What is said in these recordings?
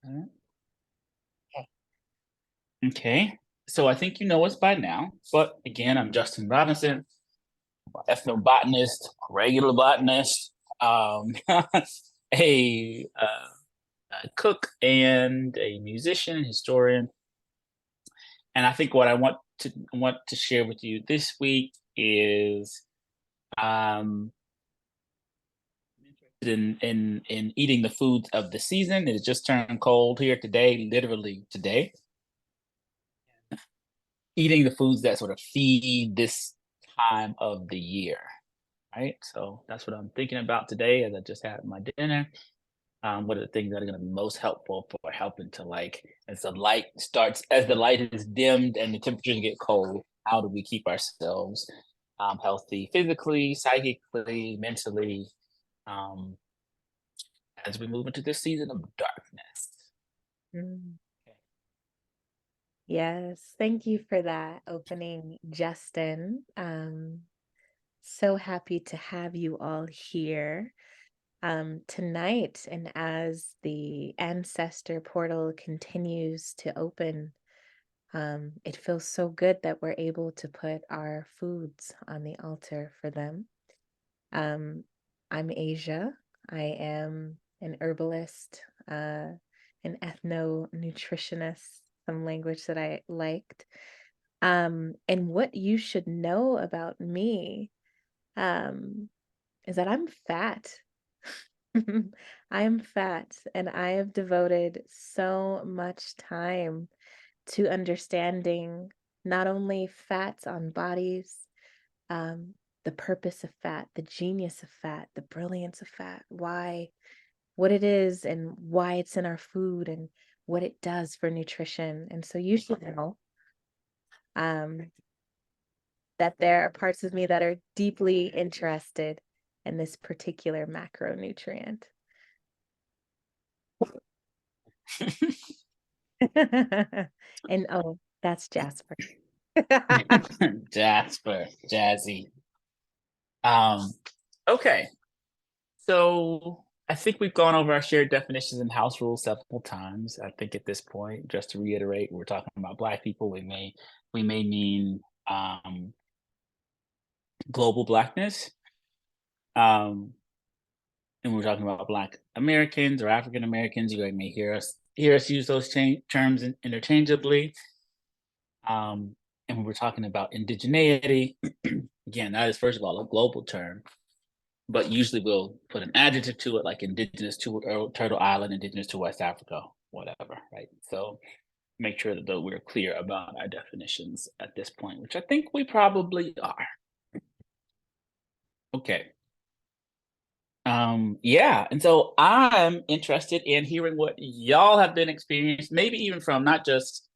Uh, Okay, so I think you know us by now, but again, I'm Justin Robinson, ethnobotanist, regular botanist, um, a, a cook, and a musician, historian. And I think what I want to share with you this week is um, in eating the foods of the season. It just turned cold here today, literally today. Eating the foods that sort of feed this time of the year, right? So that's what I'm thinking about today as I just had my dinner. What are the things that are going to be most helpful for helping to as the light is dimmed and the temperatures get cold, how do we keep ourselves healthy physically, psychically, mentally, um, as we move into this season of darkness? Mm. Yes, thank you for that opening, Justin. So happy to have you all here tonight. And as the ancestor portal continues to open, it feels so good that we're able to put our foods on the altar for them. Um, I'm Asia. I am an herbalist, an ethno nutritionist, some language that I liked. And what you should know about me, um, is that I'm fat. I am fat, and I have devoted so much time to understanding not only fats on bodies, um, the purpose of fat, the genius of fat, the brilliance of fat, why, what it is, and why it's in our food, and what it does for nutrition. And so you should know um, that there are parts of me that are deeply interested in this particular macronutrient. And oh, that's Jasper. Jasper, Jazzy. Um, okay, so I think we've gone over our shared definitions and house rules several times. I think at this point, just to reiterate, we're talking about Black people. We may mean global Blackness, um, and we're talking about Black Americans or African Americans. You may hear us use those terms interchangeably. And when we're talking about indigeneity, again, that is first of all a global term, but usually we'll put an adjective to it, like indigenous to Turtle Island, indigenous to West Africa, whatever, right? So make sure that we're clear about our definitions at this point, which I think we probably are. Okay. Yeah, and so I'm interested in hearing what y'all have been experienced, maybe even from not just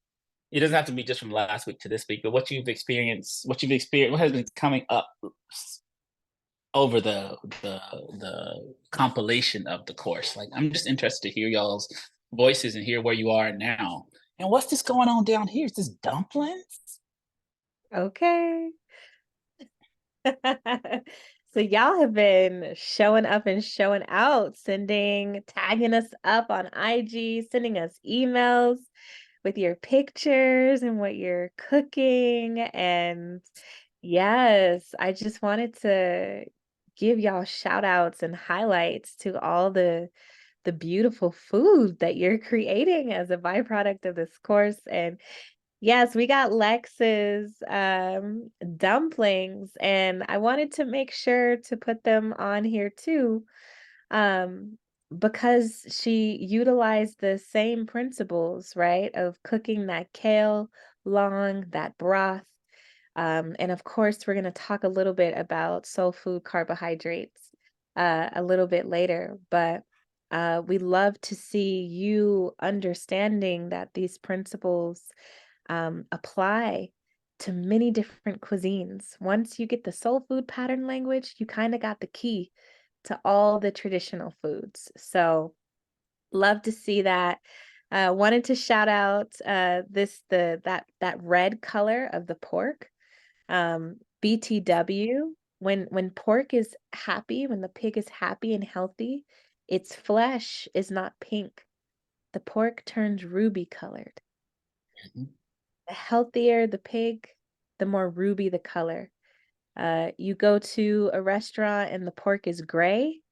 it doesn't have to be just from last week to this week, but what has been coming up over the compilation of the course. Like, I'm just interested to hear y'all's voices and hear where you are now. And what's this going on down here? Is this dumplings? Okay. So y'all have been showing up and showing out, tagging us up on IG, sending us emails with your pictures and what you're cooking. And yes, I just wanted to give y'all shout outs and highlights to all the beautiful food that you're creating as a byproduct of this course. And yes, we got Lex's dumplings, and I wanted to make sure to put them on here too, um, because she utilized the same principles, right, of cooking that kale long, that broth. And of course, we're going to talk a little bit about soul food carbohydrates a little bit later, but we love to see you understanding that these principles apply to many different cuisines. Once you get the soul food pattern language, you kind of got the key to all the traditional foods. So love to see that. Wanted to shout out that red color of the pork. BTW. When pork is happy, when the pig is happy and healthy, its flesh is not pink. the pork turns ruby colored. Mhm. The healthier the pig, the more ruby the color. You go to a restaurant and the pork is gray,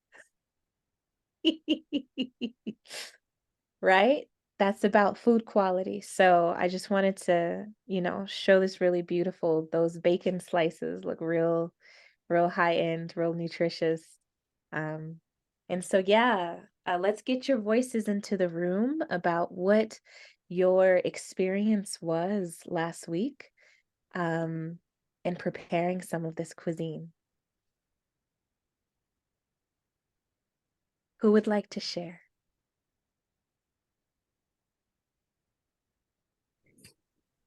right? That's about food quality. So I just wanted to, show this really beautiful. Those bacon slices look real high end, real nutritious. Um, and so, yeah, let's get your voices into the room about what your experience was last week um, in preparing some of this cuisine. Who would like to share?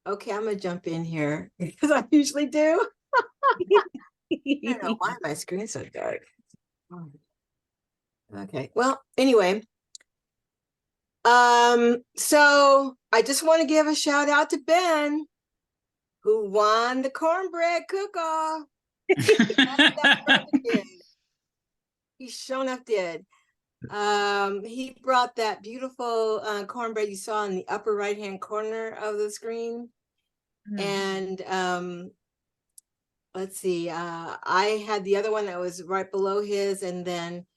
Okay, I'm gonna jump in here because I usually do. I don't know why my screen's so dark. Oh, okay, well, anyway, so I just want to give a shout out to Ben who won the cornbread cook-off. He sure enough did. He brought that beautiful cornbread you saw in the upper right-hand corner of the screen. And let's see, I had the other one that was right below his, and then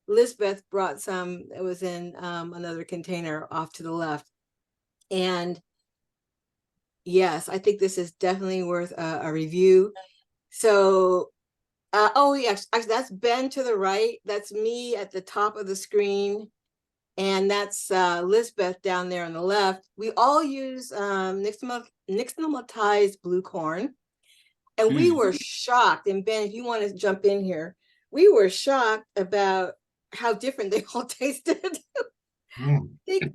Lisbeth brought some that was in another container off to the left. And yes, I think this is definitely worth a review. So, oh yes, actually, that's Ben to the right. That's me at the top of the screen. And that's Lisbeth down there on the left. We all use nixtamatized blue corn. And we were shocked. And Ben, if you want to jump in here, we were shocked about how different they all tasted.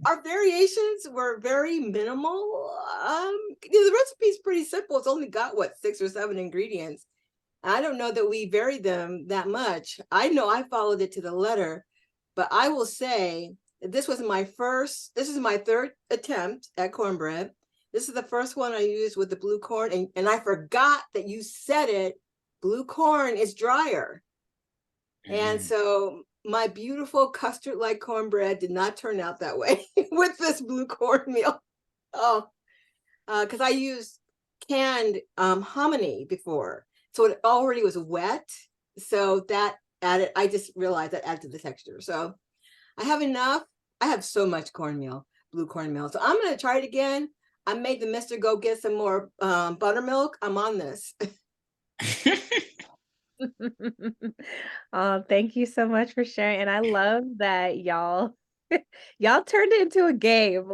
Our variations were very minimal. The recipe's pretty simple. It's only got 6 or 7 ingredients. I don't know that we varied them that much. I know I followed it to the letter, but I will say this is my third attempt at cornbread. This is the first one I used with the blue corn, and I forgot that you said it. Blue corn is drier. And so my beautiful custard-like cornbread did not turn out that way with this blue cornmeal. Oh, because I used canned hominy before. So it already was wet. So that added, I just realized that added to the texture. So I have enough. I have so much cornmeal, blue cornmeal. So I'm going to try it again. I made the mister go get some more buttermilk. I'm on this. Oh, thank you so much for sharing. And I love that y'all turned it into a game.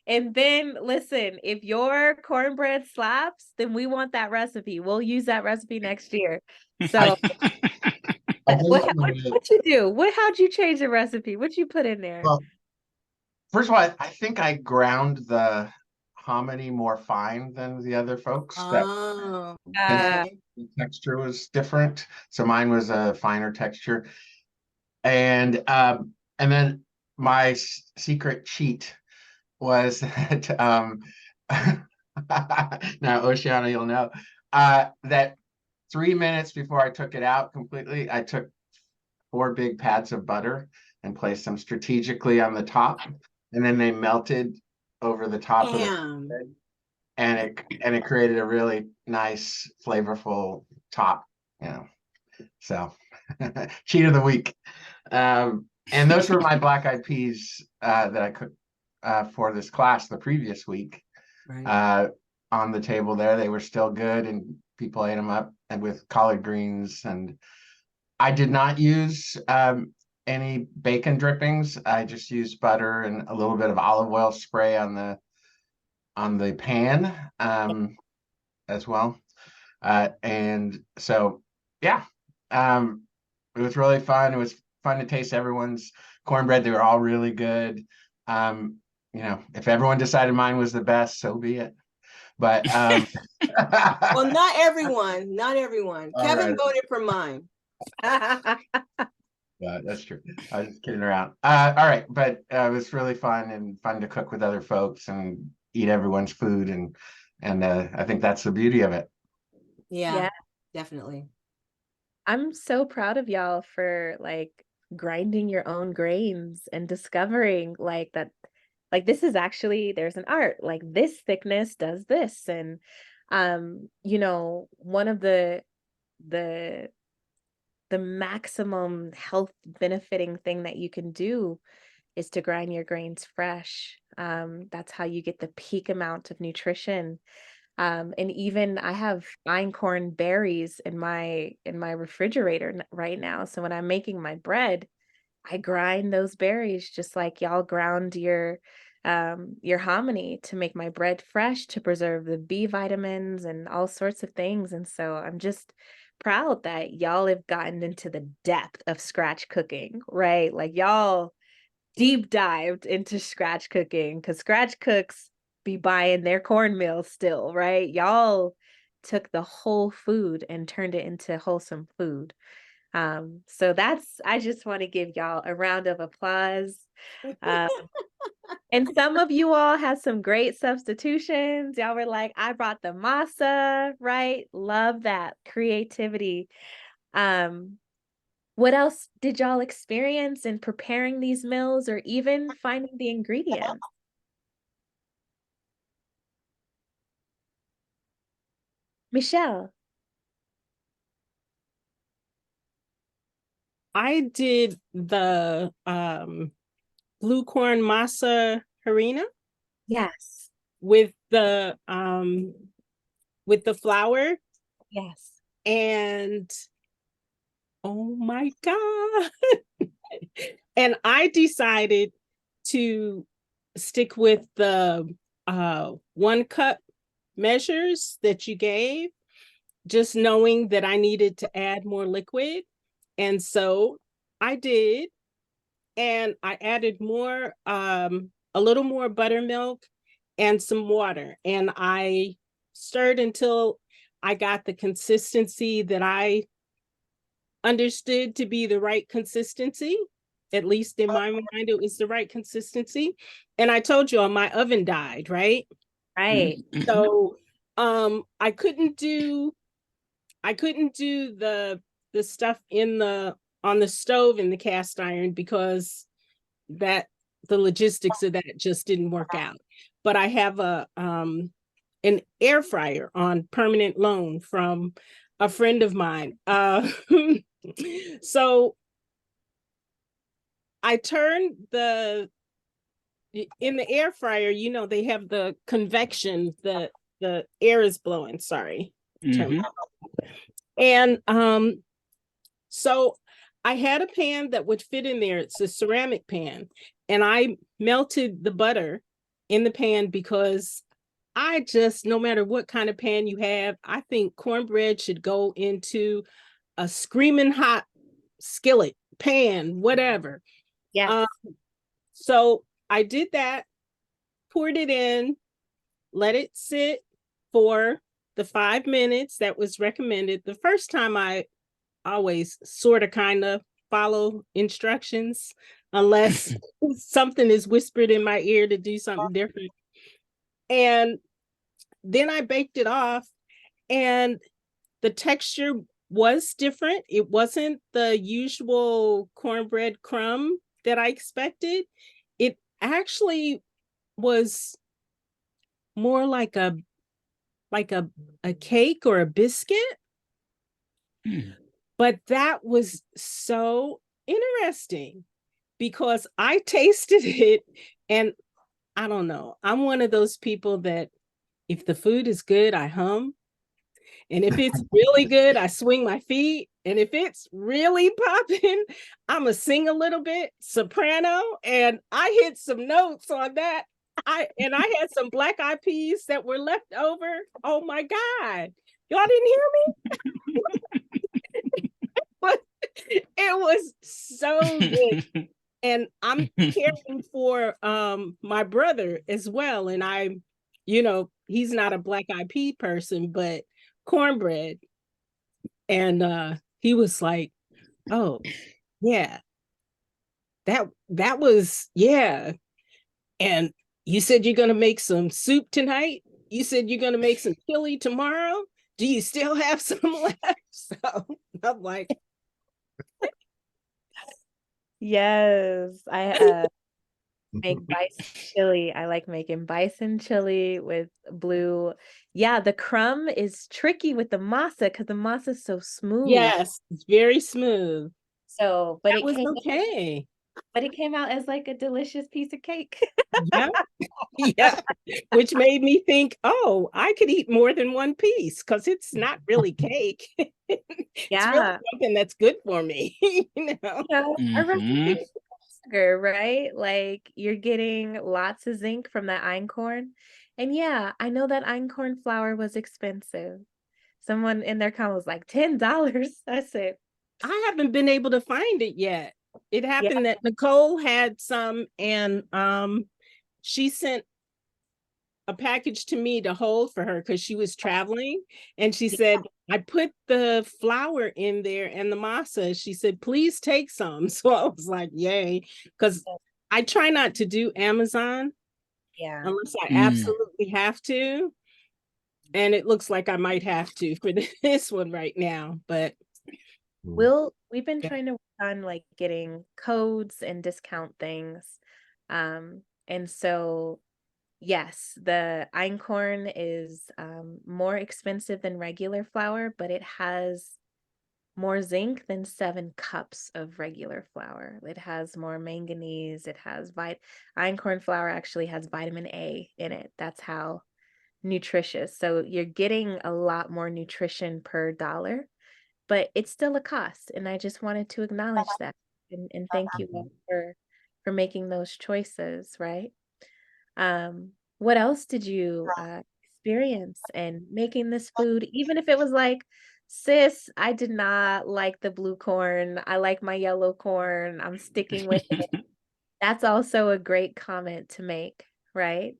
And then listen, if your cornbread slaps, then we want that recipe. We'll use that recipe next year. So what you do? How'd you change the recipe? What you put in there? Well, first of all, I think I ground the hominy more fine than the other folks. Oh, The okay. texture was different, so mine was a finer texture. And then my secret cheat was that now Oceana, you'll know that 3 minutes before I took it out completely, I took 4 big pads of butter and placed them strategically on the top, and then they melted over the top of the Damn. and it created a really nice, flavorful top, you know. So cheat of the week. And those were my black-eyed peas that I cooked for this class the previous week. Right. On the table there, they were still good, and people ate them up, and with collard greens. And I did not use any bacon drippings. I just used butter and a little bit of olive oil spray on the pan as well. And so, yeah, it was really fun. It was fun to taste everyone's cornbread. They were all really good. If everyone decided mine was the best, so be it. But Well, not everyone. Not everyone. Kevin right. voted for mine. Yeah, that's true. I was just kidding around. All right, but it was really fun to cook with other folks and eat everyone's food, and I think that's the beauty of it. Yeah, definitely. I'm so proud of y'all for grinding your own grains and discovering that like this is actually, there's an art, like this thickness does this. And you know, one of the the maximum health benefiting thing that you can do is to grind your grains fresh. That's how you get the peak amount of nutrition. And even I have einkorn berries in my refrigerator right now. So when I'm making my bread, I grind those berries just like y'all ground your hominy to make my bread fresh, to preserve the B vitamins and all sorts of things. And so I'm just proud that y'all have gotten into the depth of scratch cooking, right? Like y'all deep dived into scratch cooking, because scratch cooks be buying their cornmeal still, right? Y'all took the whole food and turned it into wholesome food. So that's, I just want to give y'all a round of applause. Um, and some of you all had some great substitutions. Y'all were like, I brought the masa, right? Love that creativity. Um, what else did y'all experience in preparing these meals or even finding the ingredients? Michelle. I did the blue corn masa harina Yes. with the flour, Yes. and oh my God. And I decided to stick with the 1 cup measures that you gave, just knowing that I needed to add more liquid. And so I did, and I added more, a little more buttermilk and some water. And I stirred until I got the consistency that I understood to be the right consistency. At least in my mind, it was the right consistency. And I told you all my oven died, right? Right. So I couldn't do the stuff on the stove in the cast iron, because the logistics of that just didn't work out. But I have an air fryer on permanent loan from a friend of mine. So I turned in the air fryer, you know, they have the convection, the air is blowing, sorry. And so I had a pan that would fit in there. It's a ceramic pan. And I melted the butter in the pan, because I just, no matter what kind of pan you have, I think cornbread should go into a screaming hot skillet, pan, whatever. Yes. So I did that, poured it in, let it sit for the 5 minutes that was recommended. The first time I always sort of kind of follow instructions, unless something is whispered in my ear to do something different. And then I baked it off, and the texture was different. It wasn't the usual cornbread crumb that I expected. It actually was more like a cake or a biscuit. But that was so interesting, because I tasted it, and I don't know, I'm one of those people that if the food is good, I hum. And if it's really good, I swing my feet. And if it's really popping, I'm going to sing a little bit, soprano. And I hit some notes on that. I had some black eyed peas that were left over. Oh my God. Y'all didn't hear me? But it was so good. And I'm caring for my brother as well. And he's not a black eyed pea person, but cornbread. And he was like, oh yeah, that was, yeah. And you said you're gonna make some soup tonight. You said you're gonna make some chili tomorrow. Do you still have some left? So I'm like, yes, make bison chili. I like making bison chili with blue. Yeah, the crumb is tricky with the masa because the masa is so smooth. Yes, it's very smooth. So, That was okay. but it came out as like a delicious piece of cake. Yeah. Yeah. Which made me think, oh, I could eat more than one piece because it's not really cake. It's really Yeah. something that's good for me. You know? A recipe Mhm. is sugar, right? Like you're getting lots of zinc from that einkorn. And yeah, I know that einkorn flour was expensive. Someone in their comment was like $10. I said, I haven't been able to find it yet. It yeah, happened that Nicole had some and she sent a package to me to hold for her because she was traveling. And she said, I put the flour in there and the masa. She said, please take some. So I was like, yay. Because I try not to do Amazon yeah. unless I Mm. absolutely have to. And it looks like I might have to for this one right now. But We've been trying to work on like getting codes and discount things. And so yes, the einkorn is more expensive than regular flour, but it has more zinc than 7 cups of regular flour. It has more manganese. It has einkorn flour actually has vitamin A in it. That's how nutritious. So you're getting a lot more nutrition per dollar, but it's still a cost. And I just wanted to acknowledge that and thank you all for making those choices, right? What else did you experience in making this food? Even if it was like, sis, I did not like the blue corn. I like my yellow corn. I'm sticking with it. That's also a great comment to make, right?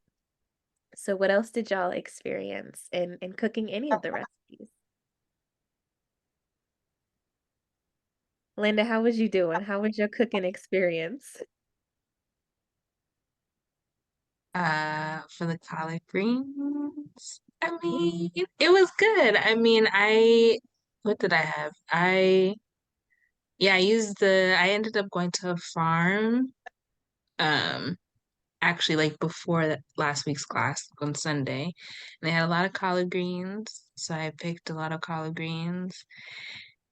So what else did y'all experience in cooking any of the recipes? Linda, how was you doing? How was your cooking experience? For the collard greens, I mean, it was good. I mean, what did I have? I ended up going to a farm, um, actually like before last week's class on Sunday, and they had a lot of collard greens, so I picked a lot of collard greens,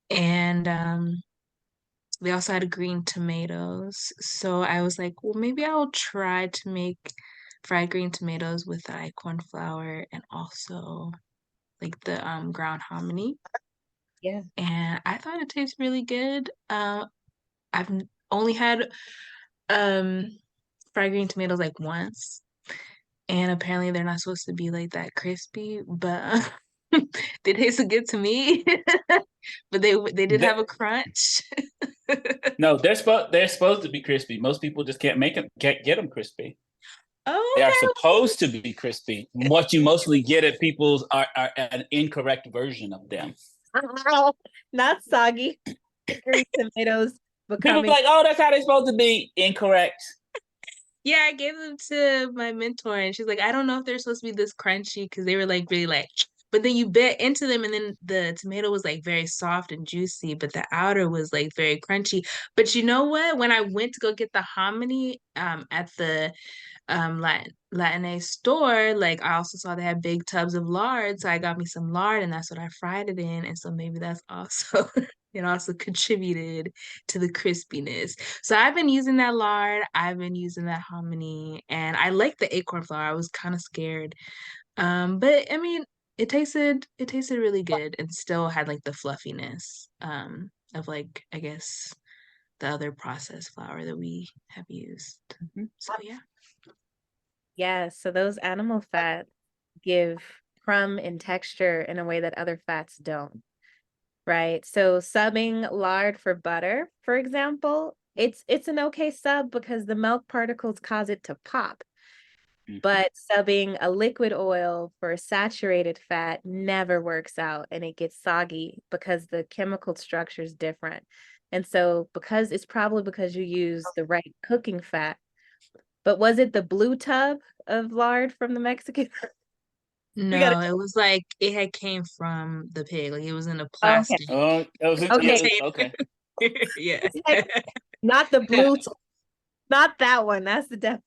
and they also had green tomatoes. So I was like, well, maybe I'll try to make fried green tomatoes with the acorn flour and also like the ground hominy. Yeah. And I thought it tastes really good. I've only had um fried green tomatoes like once, and apparently they're not supposed to be like that crispy, but they tasted good to me. But they did have a crunch. No, they're supposed to be crispy. Most people just can't make them, can't get them crispy. They are Okay. supposed to be crispy. What you mostly get at people's are an incorrect version of them. Not soggy. Green tomatoes People be becoming like, "Oh, that's how they're supposed to be." Incorrect. Yeah, I gave them to my mentor, and she's like, I don't know if they're supposed to be this crunchy because they were like really like, but then you bit into them, and then the tomato was like very soft and juicy, but the outer was like very crunchy. But you know what? When I went to go get the hominy at the Latinx store, like I also saw they had big tubs of lard, so I got me some lard, and that's what I fried it in, and so maybe that's also it also contributed to the crispiness. So I've been using that lard, I've been using that hominy, and I like the acorn flour. I was kind of scared, but I mean, it tasted really good, and still had like the fluffiness of like I guess the other processed flour that we have used. So yeah. yeah, so those animal fats give crumb and texture in a way that other fats don't, right? So subbing lard for butter, for example, it's an okay sub because the milk particles cause it to pop. But subbing a liquid oil for a saturated fat never works out and it gets soggy because the chemical structure is different. And so because it's probably because you use the right cooking fat. But was it the blue tub of lard from the Mexican? We gotta. No, it was like it had came from the pig. Like it was in a Okay. plastic Oh, that was it. Okay. Okay. container. Yeah. It's like not the blue, not that one. That's the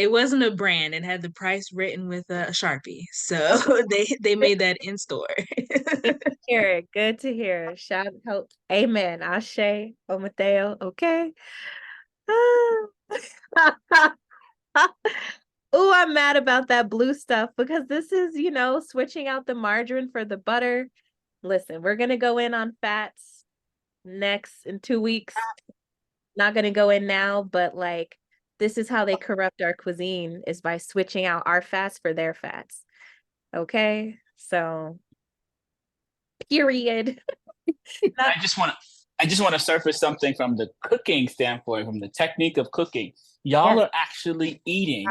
it wasn't a brand. It had the price written with a Sharpie. So they made that in store. Good to hear it. Good to hear. Shout out. Amen. Ashe, Omateo. Okay. Oh, I'm mad about that blue stuff because this is, switching out the margarine for the butter. Listen, we're going to go in on fats next in 2 weeks. Not going to go in now, but like, this is how they corrupt our cuisine is by switching out our fats for their fats. Okay. So, period. I just want to surface something from the cooking standpoint, from the technique of cooking. Y'all Yes. are actually eating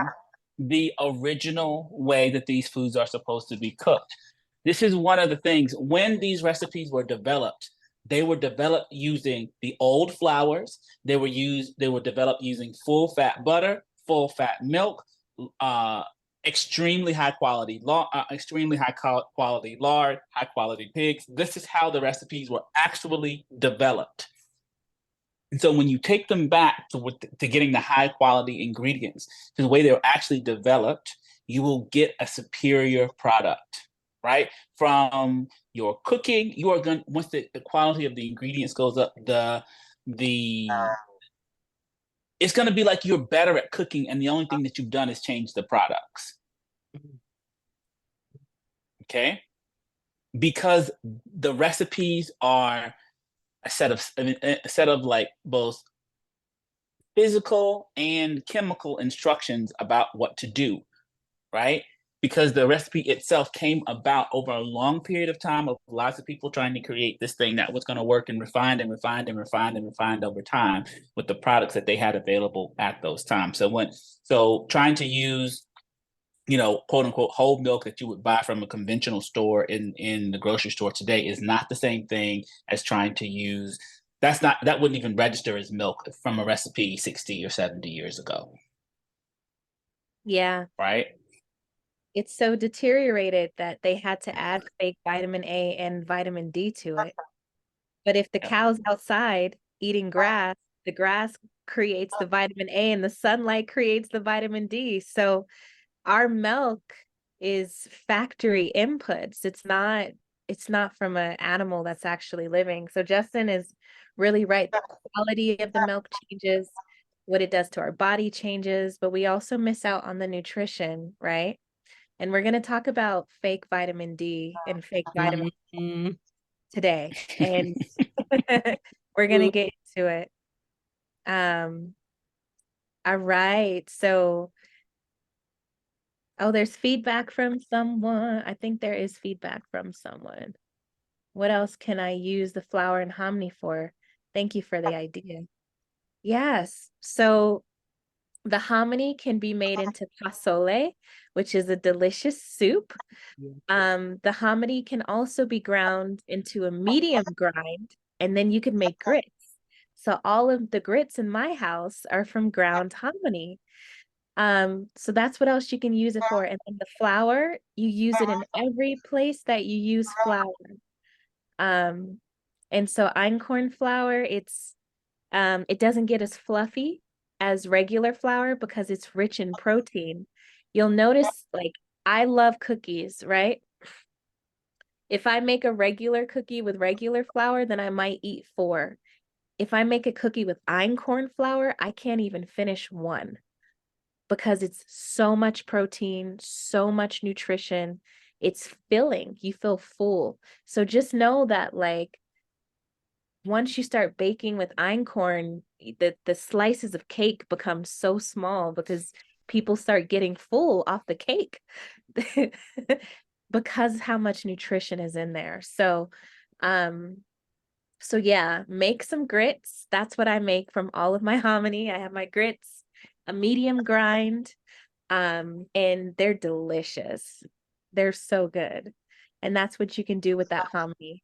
the original way that these foods are supposed to be cooked. This is one of the things when these recipes were developed, they were developed using the old flours. They were developed using full fat butter, full fat milk, extremely high quality quality lard, high quality pigs. This is how the recipes were actually developed. And so when you take them back to getting the high quality ingredients to the way they were actually developed, you will get a superior product, right? From your cooking, you are going once the quality of the ingredients goes up, the it's going to be like you're better at cooking, and the only thing that you've done is change the products. Okay, because the recipes are a set of like both physical and chemical instructions about what to do, right? Because the recipe itself came about over a long period of time of lots of people trying to create this thing that was going to work and refined and refined and refined and refined over time with the products that they had available at those times. So trying to use, quote unquote, whole milk that you would buy from a conventional store in the grocery store today is not the same thing as trying to use that wouldn't even register as milk from a recipe 60 or 70 years ago. Yeah. Right. It's so deteriorated that they had to add fake vitamin A and vitamin D to it. But if the cow's outside eating grass, the grass creates the vitamin A and the sunlight creates the vitamin D. So our milk is factory inputs. It's not from an animal that's actually living. So Justin is really right. The quality of the milk changes, what it does to our body changes, but we also miss out on the nutrition, right? And we're going to talk about fake vitamin D and fake vitamin today. And we're going to get into it. All right. So, there's feedback from someone. I think there is feedback from someone. What else can I use the flour and hominy for? Thank you for the idea. Yes. So the hominy can be made into pozole, which is a delicious soup. The hominy can also be ground into a medium grind, and then you can make grits. So all of the grits in my house are from ground hominy. So that's what else you can use it for. And then the flour, you use it in every place that you use flour. And so einkorn flour, it doesn't get as fluffy as regular flour because it's rich in protein. You'll notice, like, I love cookies, right? If I make a regular cookie with regular flour, then I might eat 4. If I make a cookie with einkorn flour, I can't even finish 1 because it's so much protein, so much nutrition. It's filling. You feel full. So just know that, like, once you start baking with einkorn, the slices of cake become so small because people start getting full off the cake because how much nutrition is in there. So yeah, make some grits. That's what I make from all of my hominy. I have my grits, a medium grind, and they're delicious. They're so good. And that's what you can do with that hominy.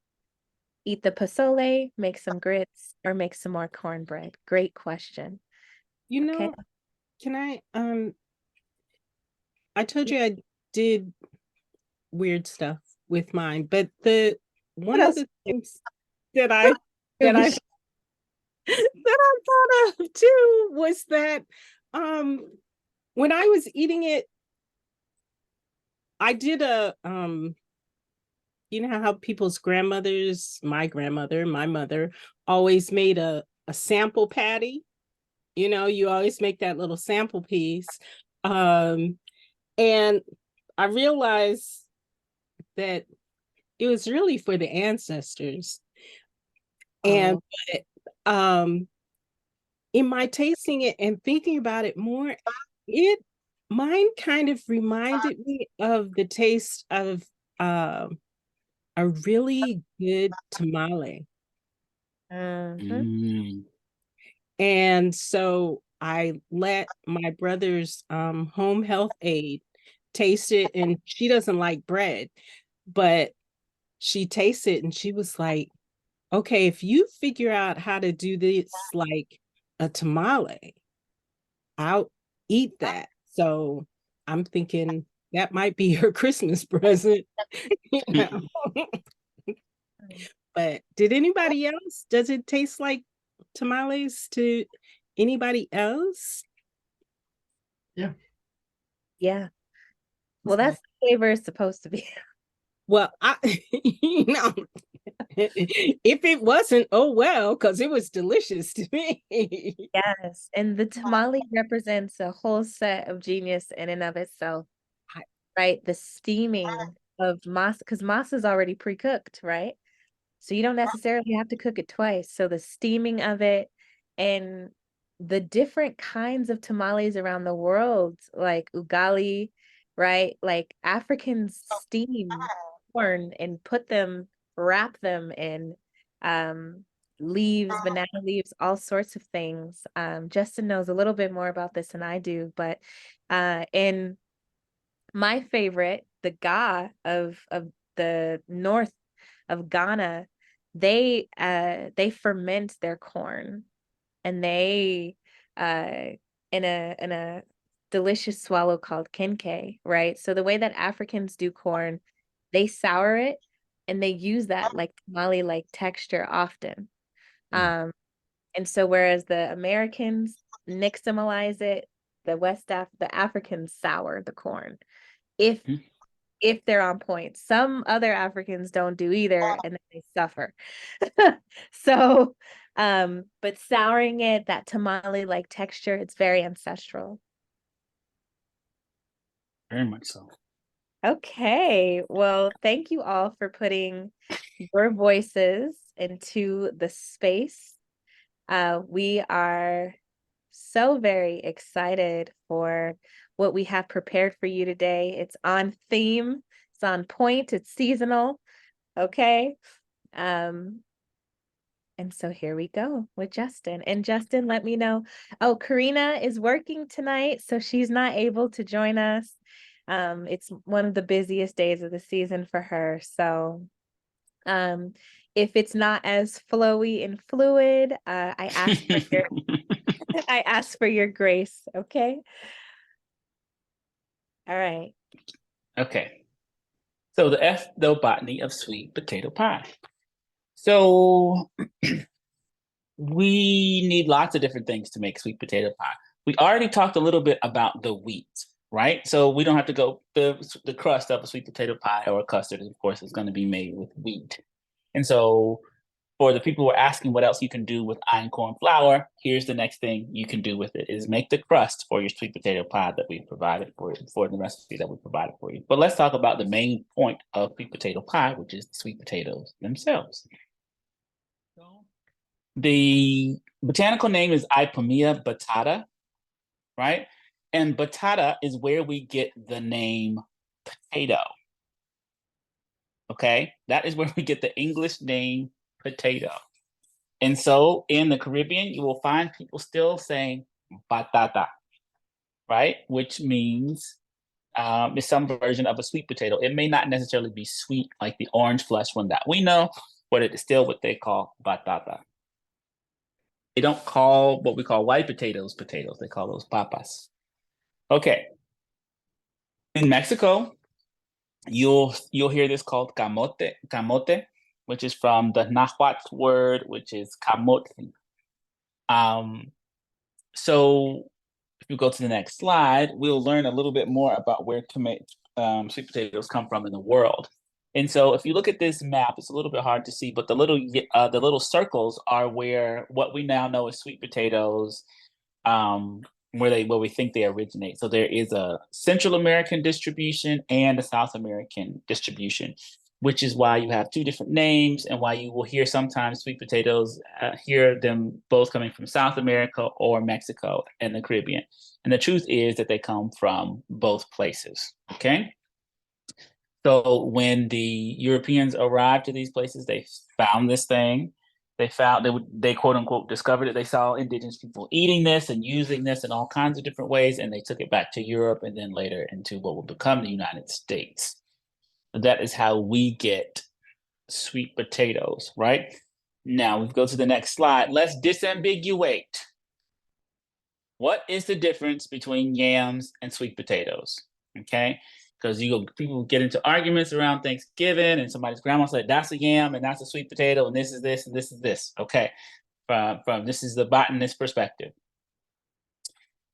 Eat the pozole, make some grits, or make some more cornbread. Great question. Can I told you I did weird stuff with mine, but one of the things that I that I thought of too was that when I was eating it, I did you know how people's grandmothers, my grandmother, my mother, always made a sample patty. You know, you always make that little sample piece. And I realized that it was really for the ancestors. And but, in my tasting it and thinking about it more, mine kind of reminded me of the taste of a really good tamale. Mhm. And so I let my brother's home health aide taste it, and she doesn't like bread, but she tasted it and she was like, okay, if you figure out how to do this like a tamale, I'll eat that. So I'm thinking that might be her Christmas present. You know? But did anybody else? Does it taste like tamales to anybody else? Yeah. Yeah. Well, that's the flavor it's supposed to be. Well, you know, if it wasn't, oh well, because it was delicious to me. Yes. And the tamale represents a whole set of genius in and of itself, I- right? The steaming of masa, because masa is already pre-cooked, right? So you don't necessarily have to cook it twice. So the steaming of it and the different kinds of tamales around the world, like ugali, right? Like Africans steam corn and wrap them in leaves, banana leaves, all sorts of things. Justin knows a little bit more about this than I do, but in my favorite, the Ga of the north of Ghana, they ferment their corn and they in a delicious swallow called kenke, right? So the way that Africans do corn, they sour it and they use that like tamale like texture often. Um and so whereas the Americans nixtamalize it, the Africans sour the corn. If if they're on point. Some other Africans don't do either, and then they suffer. So, but souring it, that tamale-like texture, it's very ancestral. Very much so. Okay, well, thank you all for putting your voices into the space. We are so very excited for what we have prepared for you today. It's on theme, it's on point, it's seasonal. Okay. Um, and so here we go with Justin. And Justin, let me know. Oh, Karina is working tonight, so she's not able to join us. It's one of the busiest days of the season for her. So if it's not as flowy and fluid, I ask for your I ask for your grace, okay? All right. Okay. So the ethnobotany of sweet potato pie. So we need lots of different things to make sweet potato pie. We already talked a little bit about the wheat, right? So we don't have to go, the crust of a sweet potato pie or a custard, of course, is going to be made with wheat. And so for the people who are asking what else you can do with einkorn flour, here's the next thing you can do with it is make the crust for your sweet potato pie that we provided for the recipe that we provided for you. But let's talk about the main point of sweet potato pie, which is the sweet potatoes themselves. The botanical name is Ipomea batata, right? And batata is where we get the name potato. Okay, that is where we get the English name potato. And so in the Caribbean, you will find people still saying batata, right? Which means it's some version of a sweet potato. It may not necessarily be sweet like the orange flesh one that we know, but it is still what they call batata. They don't call what we call white potatoes potatoes. They call those papas. Okay. In Mexico, you'll hear this called camote, which is from the Nahuatl word, which is camote. So if you go to the next slide, we'll learn a little bit more about where sweet potatoes come from in the world. And so if you look at this map, it's a little bit hard to see, but the little circles are where what we now know as sweet potatoes, where we think they originate. So there is a Central American distribution and a South American distribution, which is why you have two different names and why you will hear sometimes sweet potatoes, hear them both coming from South America or Mexico and the Caribbean. And the truth is that they come from both places, okay? So when the Europeans arrived to these places, they found this thing. They quote unquote discovered it. They saw indigenous people eating this and using this in all kinds of different ways, and they took it back to Europe and then later into what would become the United States. That is how we get sweet potatoes, right? Now we go to the next slide. Let's disambiguate. What is the difference between yams and sweet potatoes? Okay, because people get into arguments around Thanksgiving, and somebody's grandma said that's a yam and that's a sweet potato, and this is this and this is this. Okay, from this is the botanist perspective.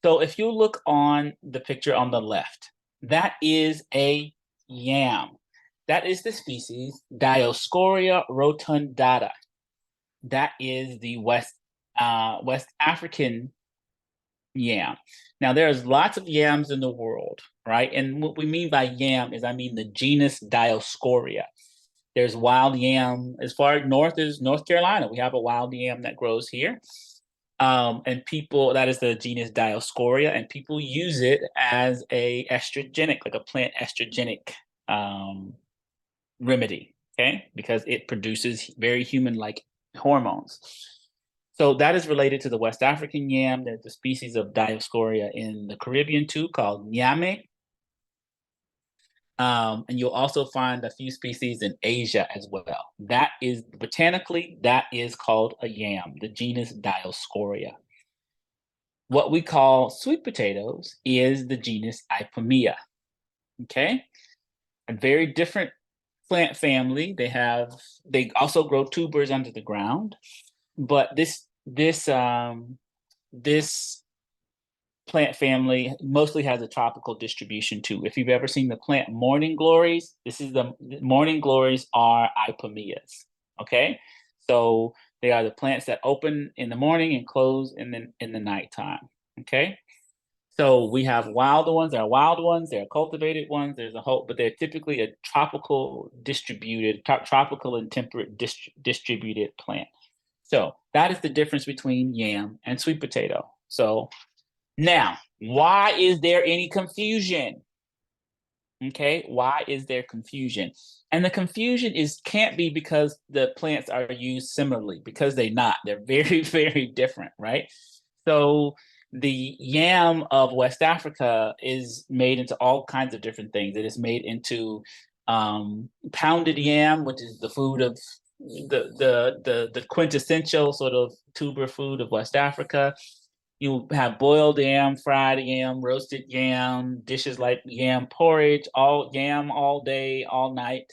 So if you look on the picture on the left, that is a yam. That is the species Dioscorea rotundata. That is the West African yam. Now, there's lots of yams in the world, right? And what we mean by yam is, I mean the genus Dioscorea. There's wild yam as far north as North Carolina. We have a wild yam that grows here. And people, that is the genus Dioscorea, and people use it as a estrogenic, like a plant estrogenic remedy, okay? Because it produces very human-like hormones. So that is related to the West African yam. There's a species of Dioscorea in the Caribbean too called nyame. And you'll also find a few species in Asia as well. That is, botanically, that is called a yam, the genus Dioscorea. What we call sweet potatoes is the genus Ipomoea, okay? A very different plant family. They also grow tubers under the ground, but this plant family mostly has a tropical distribution too. If you've ever seen the plant morning glories, the morning glories are Ipomoeas, okay? So they are the plants that open in the morning and close in the nighttime, okay? So we have wild ones, there are wild ones, there are cultivated ones, there's a whole, but they're typically a tropical and temperate distributed plant. So that is the difference between yam and sweet potato. So now, why is there any confusion? Okay, why is there confusion? And the confusion can't be because the plants are used similarly, because they're not. They're very, very different, right? So the yam of West Africa is made into all kinds of different things. It is made into pounded yam, which is the food of the quintessential sort of tuber food of West Africa. You have boiled yam, fried yam, roasted yam, dishes like yam porridge, all yam all day, all night.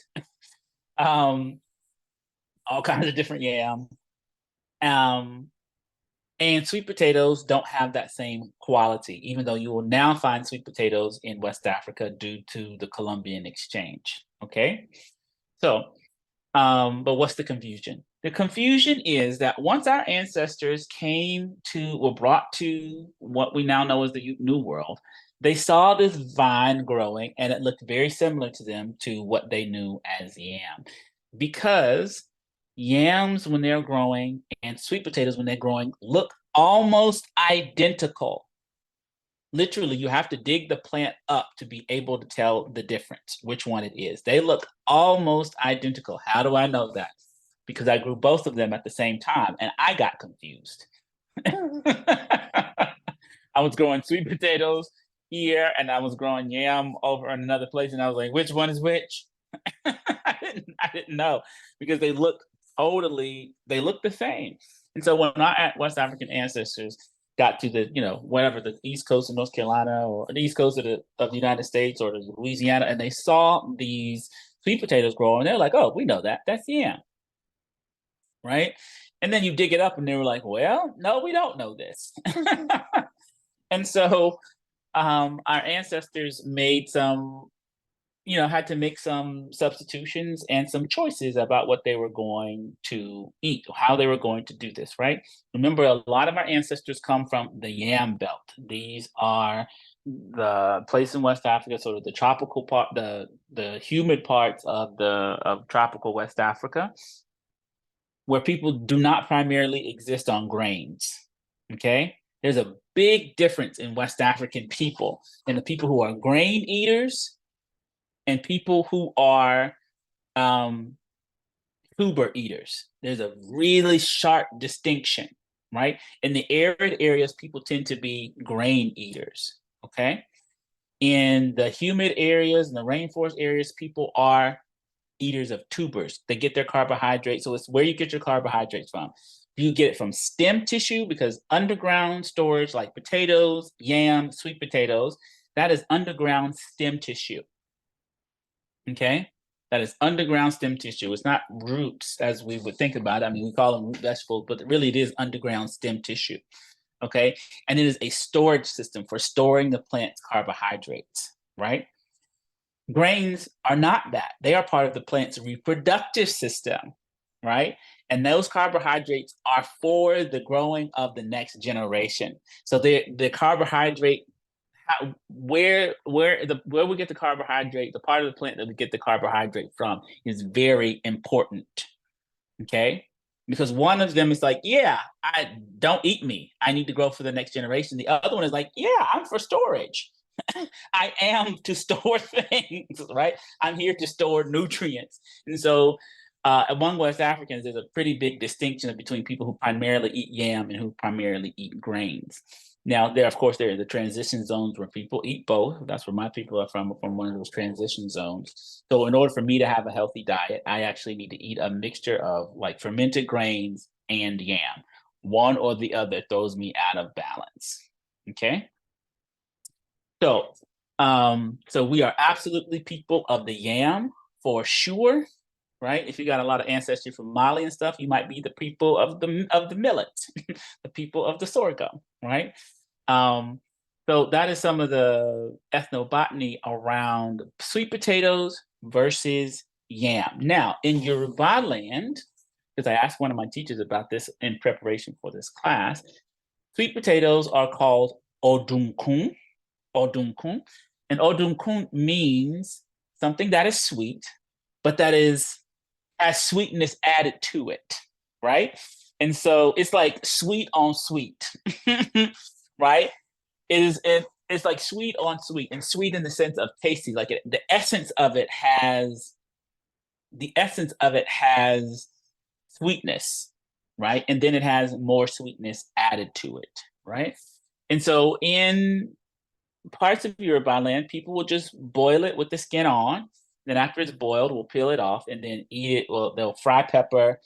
All kinds of different yam. And sweet potatoes don't have that same quality, even though you will now find sweet potatoes in West Africa due to the Columbian exchange. Okay, so but what's the confusion? The confusion is that once our ancestors were brought to what we now know as the New World, they saw this vine growing and it looked very similar to them to what they knew as yam. Because yams, when they're growing, and sweet potatoes, when they're growing, look almost identical. Literally, you have to dig the plant up to be able to tell the difference, which one it is. They look almost identical. How do I know that? Because I grew both of them at the same time, and I got confused. I was growing sweet potatoes here, and I was growing yam over in another place, and I was like, which one is which? I didn't know, because they look the same. And so when our West African ancestors got to whatever, the East Coast of North Carolina or the East Coast of the United States or Louisiana, and they saw these sweet potatoes growing, they're like, oh, we know that. That's yam, right? And then you dig it up and they were like, well, no, we don't know this. And so our ancestors made some, had to make some substitutions and some choices about what they were going to eat, how they were going to do this, right? Remember, a lot of our ancestors come from the yam belt. These are the place in West Africa, sort of the tropical part, the humid parts of tropical West Africa, where people do not primarily exist on grains. Okay? There's a big difference in West African people and the people who are grain eaters and people who are tuber eaters. There's a really sharp distinction, right? In the arid areas, people tend to be grain eaters, okay? In the humid areas and the rainforest areas, people are eaters of tubers. They get their carbohydrates. So it's where you get your carbohydrates from. You get it from stem tissue because underground storage like potatoes, yam, sweet potatoes, that is underground stem tissue. Okay? That is underground stem tissue. It's not roots as we would think about it. I mean, we call them root vegetables, but really it is underground stem tissue. Okay? And it is a storage system for storing the plant's carbohydrates, right? Grains are not that. They are part of the plant's reproductive system, right? And those carbohydrates are for the growing of the next generation. So the carbohydrate, where we get the carbohydrate, the part of the plant that we get the carbohydrate from is very important, okay? Because one of them is like, yeah, I don't eat me. I need to grow for the next generation. The other one is like, yeah, I'm for storage. I am to store things, right? I'm here to store nutrients. And so among West Africans, there's a pretty big distinction between people who primarily eat yam and who primarily eat grains. Now, there are the transition zones where people eat both. That's where my people are from one of those transition zones. So in order for me to have a healthy diet, I actually need to eat a mixture of like fermented grains and yam. One or the other throws me out of balance, okay? So, so we are absolutely people of the yam for sure, right? If you got a lot of ancestry from Mali and stuff, you might be the people of the millet, the people of the sorghum, right? So that is some of the ethnobotany around sweet potatoes versus yam. Now, in Yoruba land, because I asked one of my teachers about this in preparation for this class, sweet potatoes are called odunkun. Odunkun. And odunkun means something that is sweet, but that has sweetness added to it, right? And so it's like sweet on sweet, right? It's like sweet on sweet, and sweet in the sense of tasty. Like the essence of it has sweetness, right? And then it has more sweetness added to it, right? And so in parts of Yoruba land, people will just boil it with the skin on. Then after it's boiled, we'll peel it off and then eat it. Well, they'll fry pepper,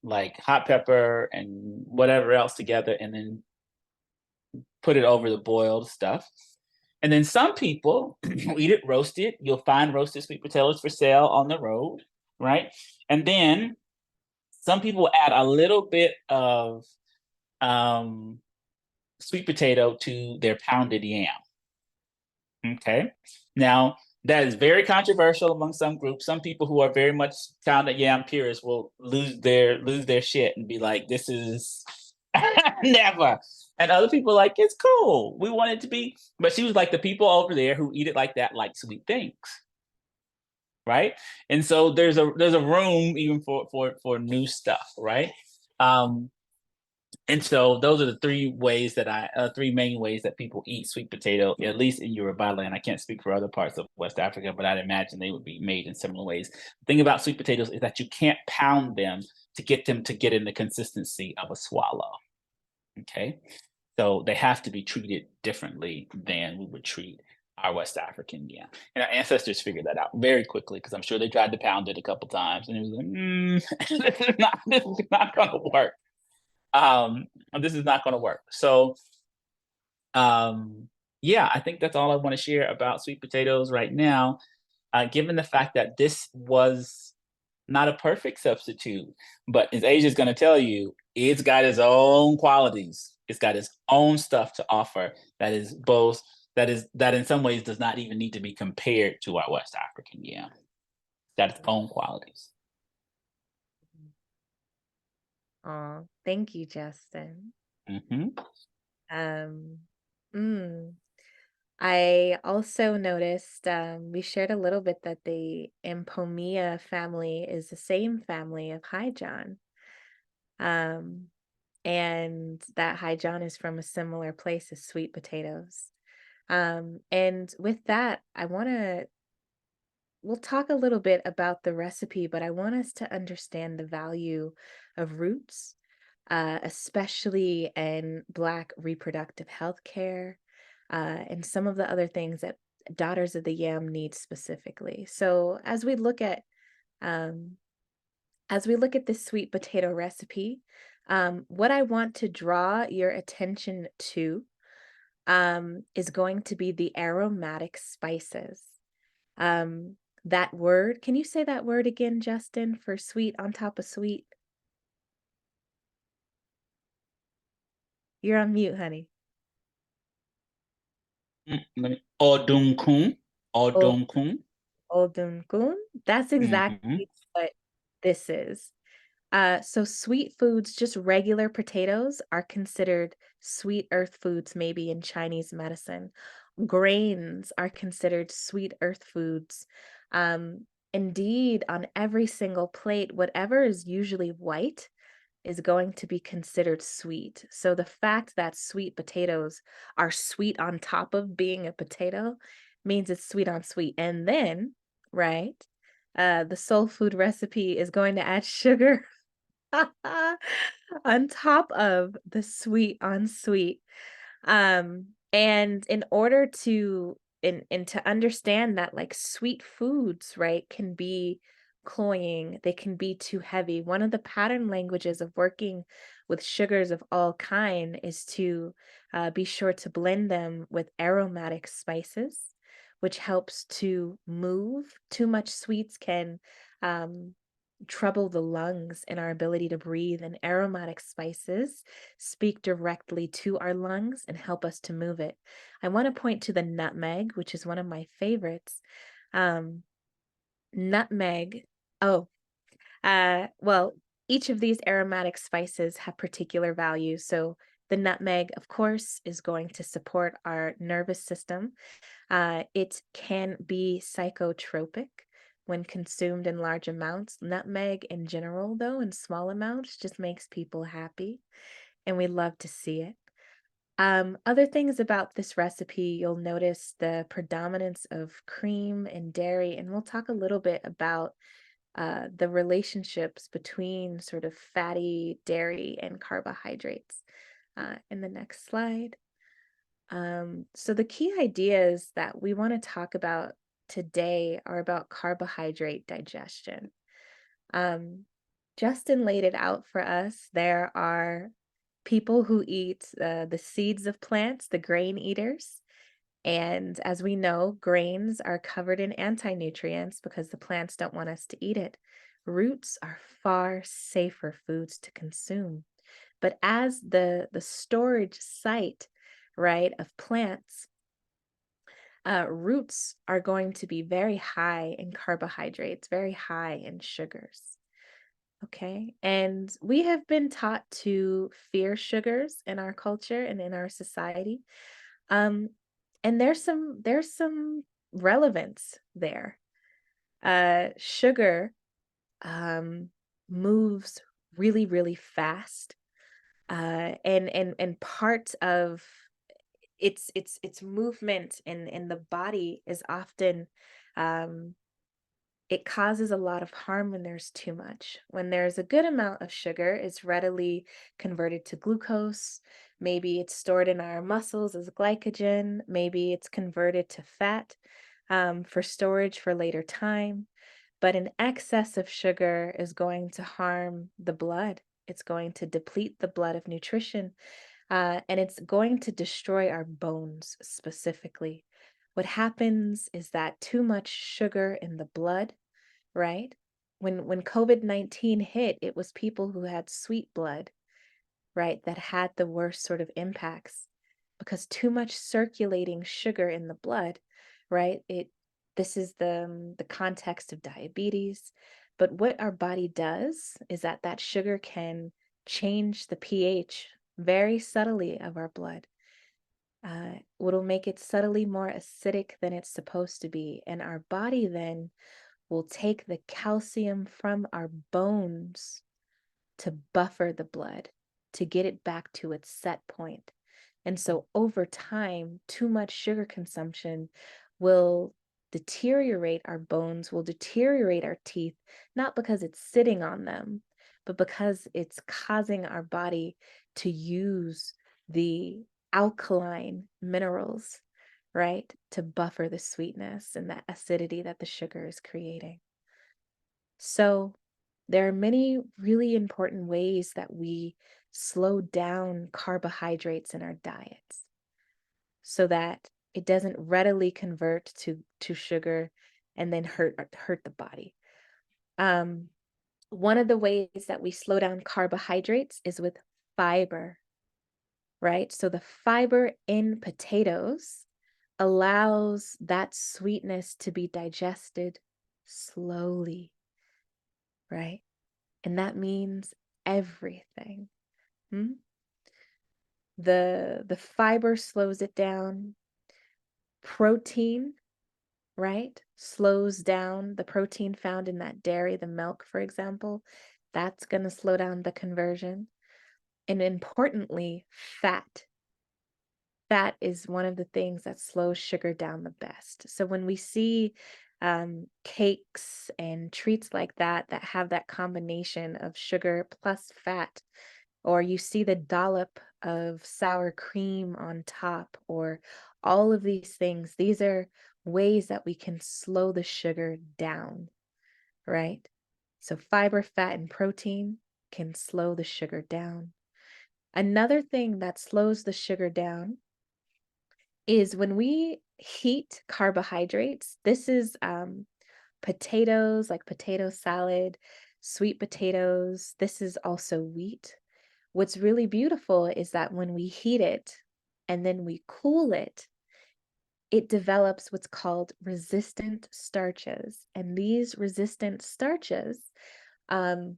like hot pepper and whatever else together, and then put it over the boiled stuff. And then some people will eat it roasted. You'll find roasted sweet potatoes for sale on the road, right? And then some people will add a little bit of sweet potato to their pounded yam. Okay. Now, that is very controversial among some groups. Some people who are very much pounded yam purists will lose their shit and be like, this is never. And other people like, it's cool. We want it to be. But she was like, the people over there who eat it like that like sweet things. Right. And so there's a room even for new stuff, right? And so those are the three main ways that people eat sweet potato, at least in Yoruba land. I can't speak for other parts of West Africa, but I'd imagine they would be made in similar ways. The thing about sweet potatoes is that you can't pound them to get in the consistency of a swallow. Okay. So they have to be treated differently than we would treat our West African yam. And our ancestors figured that out very quickly because I'm sure they tried to pound it a couple times and it was like, this is not going to work. This is not going to work. So, yeah, I think that's all I want to share about sweet potatoes right now. Given the fact that this was not a perfect substitute, but as Asia's going to tell you, it's got its own qualities. It's got its own stuff to offer that is both that in some ways does not even need to be compared to our West African yam. It's got its own qualities. Oh, thank you, Justin. Mm-hmm. Um, mm, I also noticed we shared a little bit that the Empomia family is the same family of Haijan. And that Haijan is from a similar place as sweet potatoes. And with that, we'll talk a little bit about the recipe, but I want us to understand the value of roots, especially in Black reproductive health care, and some of the other things that Daughters of the Yam need specifically. So um, as we look at this sweet potato recipe, what I want to draw your attention to is going to be the aromatic spices. That word, can you say that word again, Justin, for sweet on top of sweet? You're on mute, honey. Odunkun. Oh, Odunkun. Odunkun. That's Mm-hmm. exactly what this is. So sweet foods, just regular potatoes, are considered sweet earth foods, maybe in Chinese medicine. Grains are considered sweet earth foods. Indeed, on every single plate, whatever is usually white is going to be considered sweet. So the fact that sweet potatoes are sweet on top of being a potato means it's sweet on sweet. And then, right, the soul food recipe is going to add sugar on top of the sweet on sweet. And in order to and to understand that like sweet foods, right, can be cloying, they can be too heavy. One of the pattern languages of working with sugars of all kind is to be sure to blend them with aromatic spices, which helps to move. Too much sweets can um, trouble the lungs and our ability to breathe, and aromatic spices speak directly to our lungs and help us to move it. I want to point to the nutmeg, which is one of my favorites. Nutmeg, oh, well, each of these aromatic spices have particular values. So the nutmeg, of course, is going to support our nervous system. It can be psychotropic when consumed in large amounts. Nutmeg in general, though, in small amounts, just makes people happy, and we love to see it. Other things about this recipe, you'll notice the predominance of cream and dairy, and we'll talk a little bit about the relationships between sort of fatty dairy and carbohydrates in the next slide. So the key ideas that we want to talk about today are about carbohydrate digestion. Justin laid it out for us. There are people who eat the seeds of plants, the grain eaters. And as we know, grains are covered in anti-nutrients because the plants don't want us to eat it. Roots are far safer foods to consume. But as the storage site, right, of plants, roots are going to be very high in carbohydrates, very high in sugars. Okay. And we have been taught to fear sugars in our culture and in our society. Um, and there's some relevance there. Sugar moves really, really fast. And part of its movement in the body is often it causes a lot of harm when there's too much. When there's a good amount of sugar, it's readily converted to glucose. Maybe it's stored in our muscles as glycogen. Maybe it's converted to fat for storage for later time. But an excess of sugar is going to harm the blood. It's going to deplete the blood of nutrition, and it's going to destroy our bones specifically. What happens is that too much sugar in the blood, right? When COVID-19 hit, it was people who had sweet blood. right, that had the worst sort of impacts, because too much circulating sugar in the blood, right? This is the context of diabetes. But what our body does is that sugar can change the pH very subtly of our blood. It'll make it subtly more acidic than it's supposed to be. And our body then will take the calcium from our bones to buffer the blood, to get it back to its set point. And so over time, too much sugar consumption will deteriorate our bones, will deteriorate our teeth, not because it's sitting on them, but because it's causing our body to use the alkaline minerals, right, to buffer the sweetness and that acidity that the sugar is creating. So there are many really important ways that we slow down carbohydrates in our diets so that it doesn't readily convert to sugar and then hurt the body. One of the ways that we slow down carbohydrates is with fiber, right? So the fiber in potatoes allows that sweetness to be digested slowly, right? And that means everything. The fiber slows it down. Protein, right, slows down the protein found in that dairy, the milk, for example. That's going to slow down the conversion. And importantly, fat. Fat is one of the things that slows sugar down the best. So when we see cakes and treats like that have that combination of sugar plus fat, or you see the dollop of sour cream on top, or all of these things, these are ways that we can slow the sugar down, right? So fiber, fat, and protein can slow the sugar down. Another thing that slows the sugar down is when we heat carbohydrates. This is potatoes, like potato salad, sweet potatoes. This is also wheat. What's really beautiful is that when we heat it and then we cool it, it develops what's called resistant starches. And these resistant starches are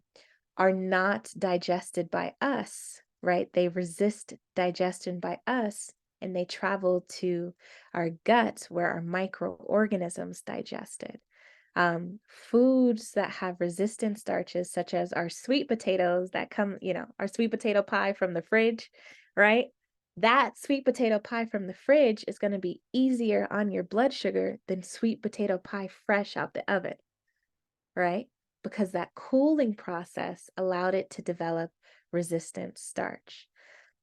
not digested by us, right? They resist digestion by us, and they travel to our gut where our microorganisms digest it. Foods that have resistant starches, such as our sweet potatoes that come, our sweet potato pie from the fridge, right? That sweet potato pie from the fridge is going to be easier on your blood sugar than sweet potato pie fresh out the oven, right? Because that cooling process allowed it to develop resistant starch.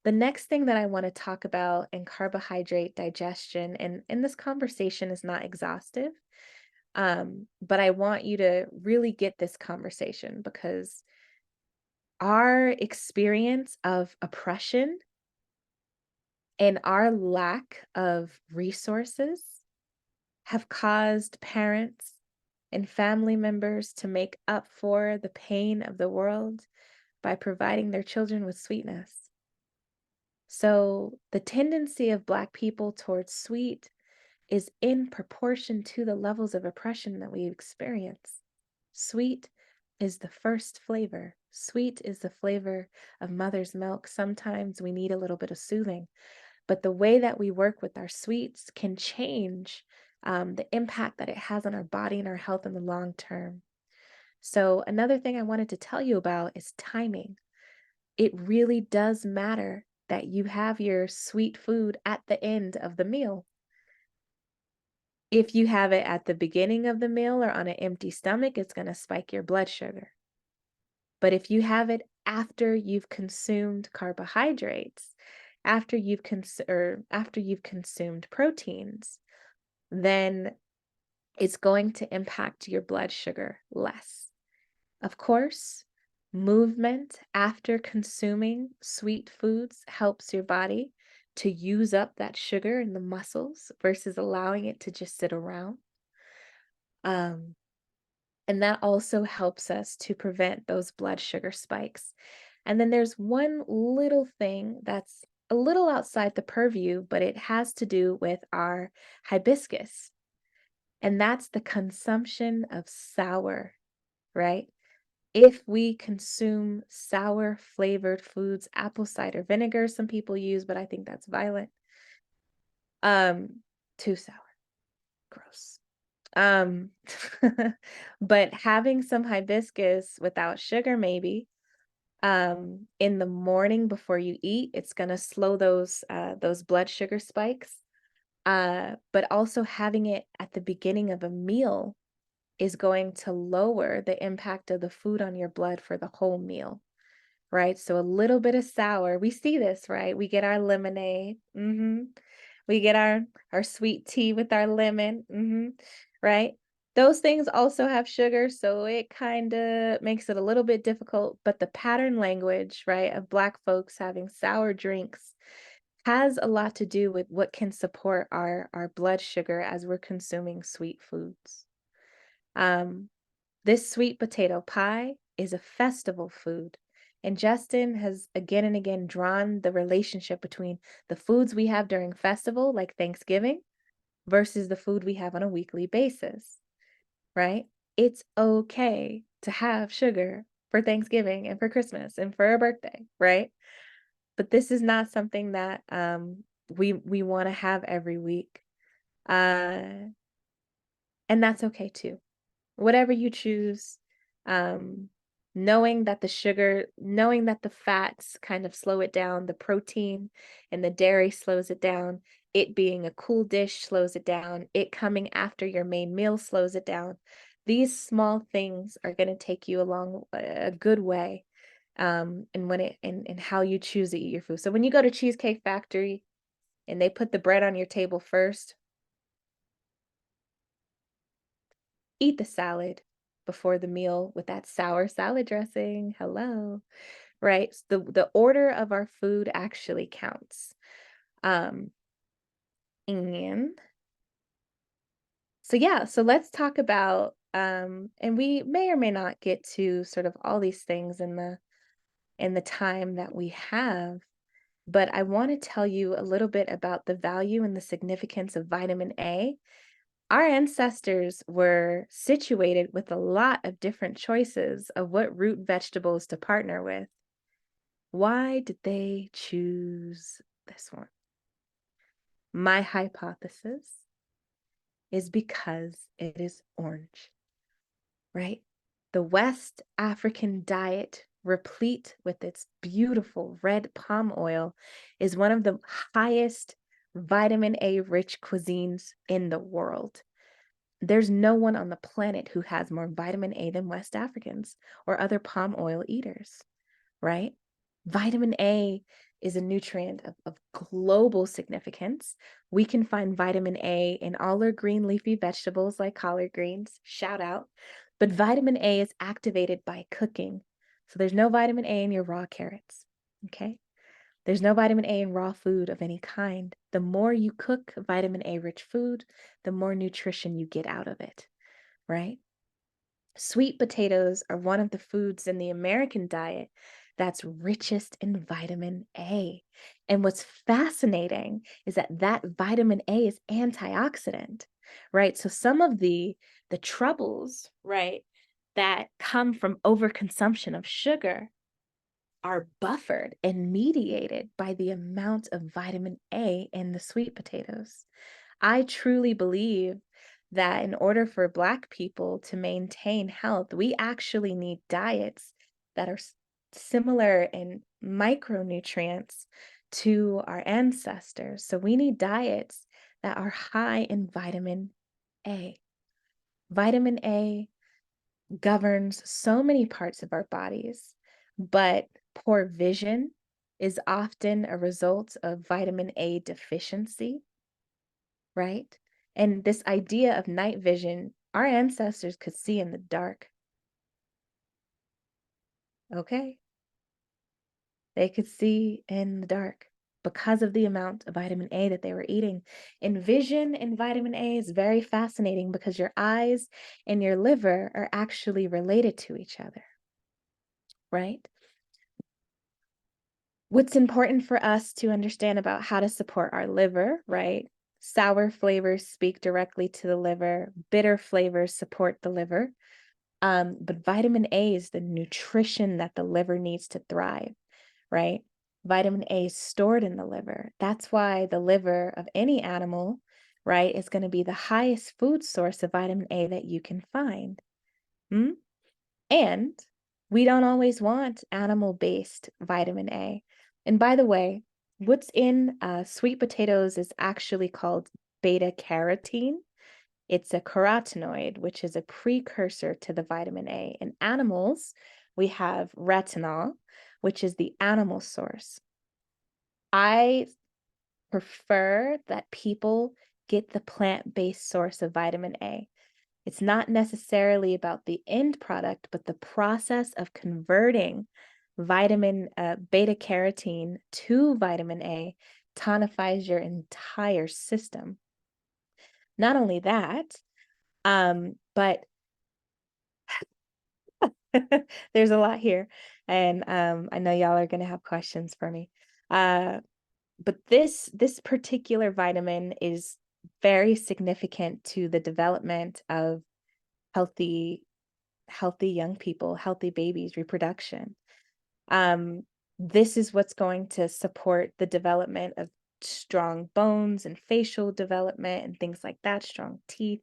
The next thing that I want to talk about in carbohydrate digestion, and this conversation is not exhaustive, but I want you to really get this conversation, because our experience of oppression and our lack of resources have caused parents and family members to make up for the pain of the world by providing their children with sweetness. So the tendency of Black people towards sweet is in proportion to the levels of oppression that we experience. Sweet is the first flavor. Sweet is the flavor of mother's milk. Sometimes we need a little bit of soothing, but the way that we work with our sweets can change the impact that it has on our body and our health in the long term. So another thing I wanted to tell you about is timing. It really does matter that you have your sweet food at the end of the meal. If you have it at the beginning of the meal or on an empty stomach, it's going to spike your blood sugar. But if you have it after you've consumed carbohydrates, after you've consumed proteins, then it's going to impact your blood sugar less. Of course, movement after consuming sweet foods helps your body to use up that sugar in the muscles versus allowing it to just sit around. And that also helps us to prevent those blood sugar spikes. And then there's one little thing that's a little outside the purview, but it has to do with our hibiscus. And that's the consumption of sour, right? If we consume sour flavored foods, apple cider vinegar, some people use, but I think that's violent. Too sour. Gross. But having some hibiscus without sugar, maybe, in the morning before you eat, it's gonna slow those blood sugar spikes. But also having it at the beginning of a meal is going to lower the impact of the food on your blood for the whole meal, right? So a little bit of sour, we see this, right? We get our lemonade, we get our sweet tea with our lemon, right? Those things also have sugar, so it kind of makes it a little bit difficult, but the pattern language, right, of Black folks having sour drinks has a lot to do with what can support our blood sugar as we're consuming sweet foods. This sweet potato pie is a festival food. And Justin has again and again drawn the relationship between the foods we have during festival, like Thanksgiving, versus the food we have on a weekly basis, right? It's okay to have sugar for Thanksgiving and for Christmas and for a birthday, right? But this is not something that we want to have every week. And that's okay too. Whatever you choose, knowing that the fats kind of slow it down, the protein and the dairy slows it down, it being a cool dish slows it down, it coming after your main meal slows it down. These small things are going to take you along a good way, in how you choose to eat your food. So when you go to Cheesecake Factory and they put the bread on your table first, eat the salad before the meal with that sour salad dressing. Hello, right? The order of our food actually counts. And so yeah, so let's talk about and we may or may not get to sort of all these things in the time that we have, but I want to tell you a little bit about the value and the significance of vitamin A. Our ancestors were situated with a lot of different choices of what root vegetables to partner with. Why did they choose this one? My hypothesis is because it is orange, right? The West African diet, replete with its beautiful red palm oil, is one of the highest vitamin A rich cuisines in the world. There's no one on the planet who has more vitamin A than West Africans or other palm oil eaters, right? Vitamin A is a nutrient of global significance. We can find vitamin A in all our green leafy vegetables like collard greens, shout out. But vitamin A is activated by cooking. So there's no vitamin A in your raw carrots, okay? There's no vitamin A in raw food of any kind. The more you cook vitamin A rich food, the more nutrition you get out of it, right? Sweet potatoes are one of the foods in the American diet that's richest in vitamin A. And what's fascinating is that vitamin A is antioxidant, right? So some of the troubles, right, that come from overconsumption of sugar are buffered and mediated by the amount of vitamin A in the sweet potatoes. I truly believe that in order for Black people to maintain health, we actually need diets that are similar in micronutrients to our ancestors. So we need diets that are high in vitamin A. Vitamin A governs so many parts of our bodies, but poor vision is often a result of vitamin A deficiency, right? And this idea of night vision, our ancestors could see in the dark. Okay? They could see in the dark because of the amount of vitamin A that they were eating. And vision and vitamin A is very fascinating because your eyes and your liver are actually related to each other, right? What's important for us to understand about how to support our liver, right? Sour flavors speak directly to the liver. Bitter flavors support the liver. But vitamin A is the nutrition that the liver needs to thrive, right? Vitamin A is stored in the liver. That's why the liver of any animal, right, is going to be the highest food source of vitamin A that you can find. And we don't always want animal-based vitamin A. And by the way, what's in sweet potatoes is actually called beta carotene. It's a carotenoid, which is a precursor to the vitamin A. In animals, we have retinol, which is the animal source. I prefer that people get the plant-based source of vitamin A. It's not necessarily about the end product, but the process of converting vitamin beta carotene to vitamin A tonifies your entire system. Not only that, but there's a lot here, and I know y'all are gonna have questions for me. But this particular vitamin is very significant to the development of healthy young people, healthy babies, reproduction. This is what's going to support the development of strong bones and facial development and things like that, strong teeth.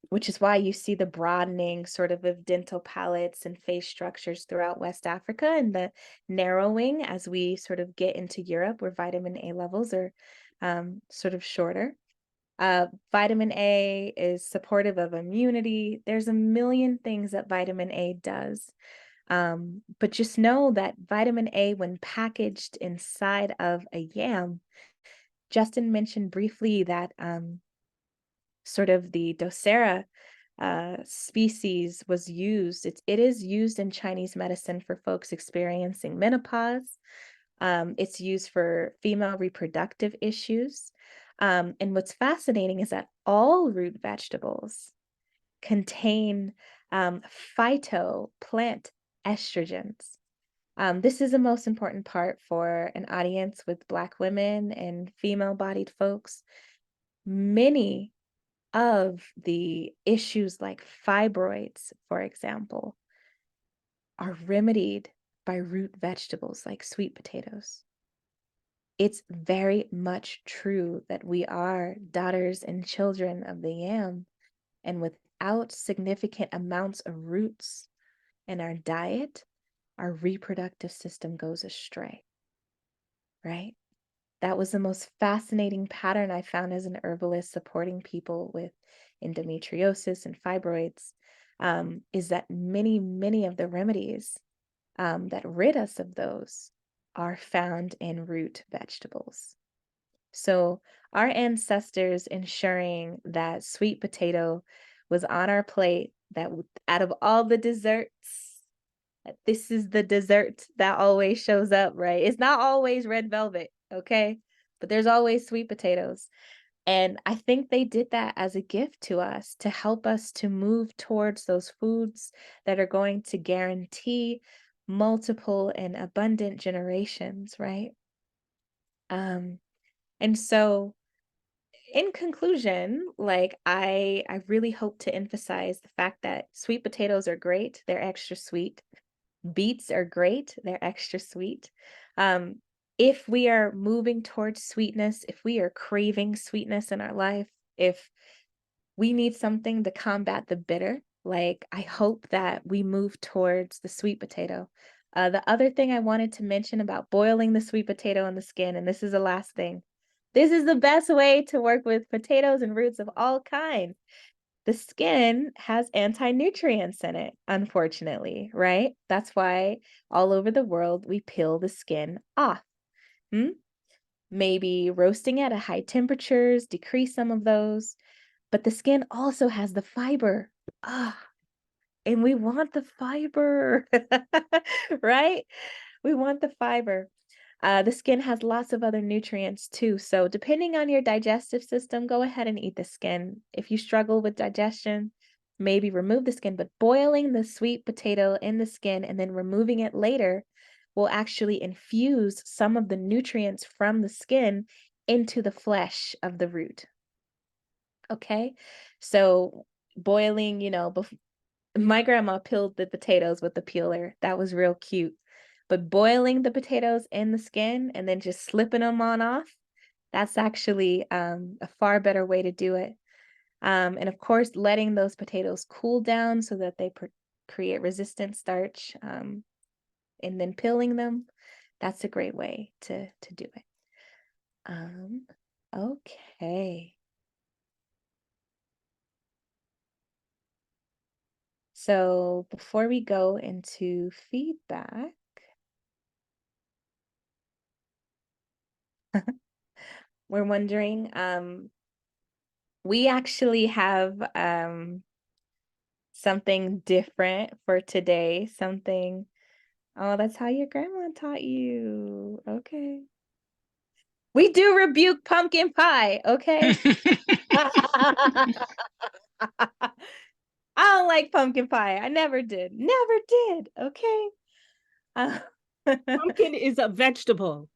Which is why you see the broadening sort of dental palates and face structures throughout West Africa, and the narrowing as we sort of get into Europe, where vitamin A levels are sort of shorter. Vitamin A is supportive of immunity. There's a million things that vitamin A does. But just know that vitamin A, when packaged inside of a yam, Justin mentioned briefly that sort of the Docera species was used. It is used in Chinese medicine for folks experiencing menopause. It's used for female reproductive issues. And what's fascinating is that all root vegetables contain phyto plant estrogens. This is the most important part for an audience with Black women and female-bodied folks. Many of the issues like fibroids, for example, are remedied by root vegetables like sweet potatoes. It's very much true that we are daughters and children of the yam, and without significant amounts of roots in our diet, our reproductive system goes astray, right? That was the most fascinating pattern I found as an herbalist supporting people with endometriosis and fibroids, is that many of the remedies that rid us of those are found in root vegetables. So our ancestors ensuring that sweet potato was on our plate, that out of all the desserts, this is the dessert that always shows up, right? It's not always red velvet, okay? But there's always sweet potatoes. And I think they did that as a gift to us to help us to move towards those foods that are going to guarantee multiple and abundant generations, right? And so in conclusion, like I really hope to emphasize the fact that sweet potatoes are great. They're extra sweet. Beets are great. They're extra sweet. If we are moving towards sweetness, if we are craving sweetness in our life, if we need something to combat the bitter, like I hope that we move towards the sweet potato. The other thing I wanted to mention about boiling the sweet potato in the skin, and this is the last thing. This is the best way to work with potatoes and roots of all kinds. The skin has anti-nutrients in it, unfortunately, right? That's why all over the world we peel the skin off. Maybe roasting at a high temperatures, decrease some of those, but the skin also has the fiber. And we want the fiber, right? We want the fiber. The skin has lots of other nutrients too. So depending on your digestive system, go ahead and eat the skin. If you struggle with digestion, maybe remove the skin, but boiling the sweet potato in the skin and then removing it later will actually infuse some of the nutrients from the skin into the flesh of the root. Okay, so boiling, my grandma peeled the potatoes with the peeler. That was real cute. But boiling the potatoes in the skin and then just slipping them on off, that's actually a far better way to do it. And of course, letting those potatoes cool down so that they create resistant starch, and then peeling them, that's a great way to do it. Okay. So before we go into feedback, we're wondering, we actually have something different for today. Something, oh, that's how your grandma taught you. Okay. We do rebuke pumpkin pie, okay? I don't like pumpkin pie. I never did. Never did. Okay. Pumpkin is a vegetable.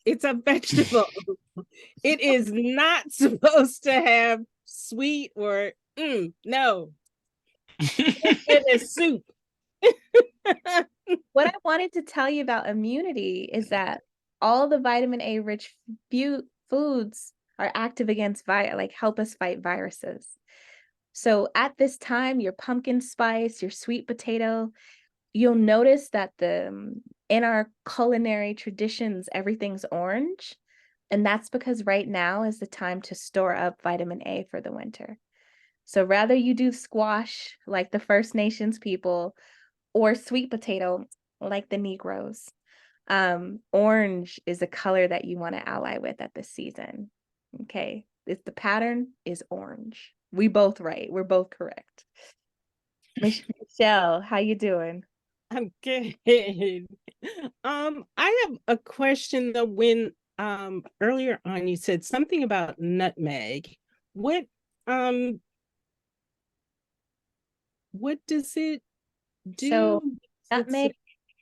It's a vegetable. It is not supposed to have sweet or no. It is soup. What I wanted to tell you about immunity is that all the vitamin A rich foods are active against help us fight viruses. So at this time, your pumpkin spice, your sweet potato, you'll notice that in our culinary traditions, everything's orange. And that's because right now is the time to store up vitamin A for the winter. So rather you do squash like the First Nations people or sweet potato like the Negroes, orange is a color that you want to ally with at this season. Okay, the pattern is orange. We both right. We're both correct. Michelle, how you doing? I'm good. I have a question though. When earlier on you said something about nutmeg. What does it do? So nutmeg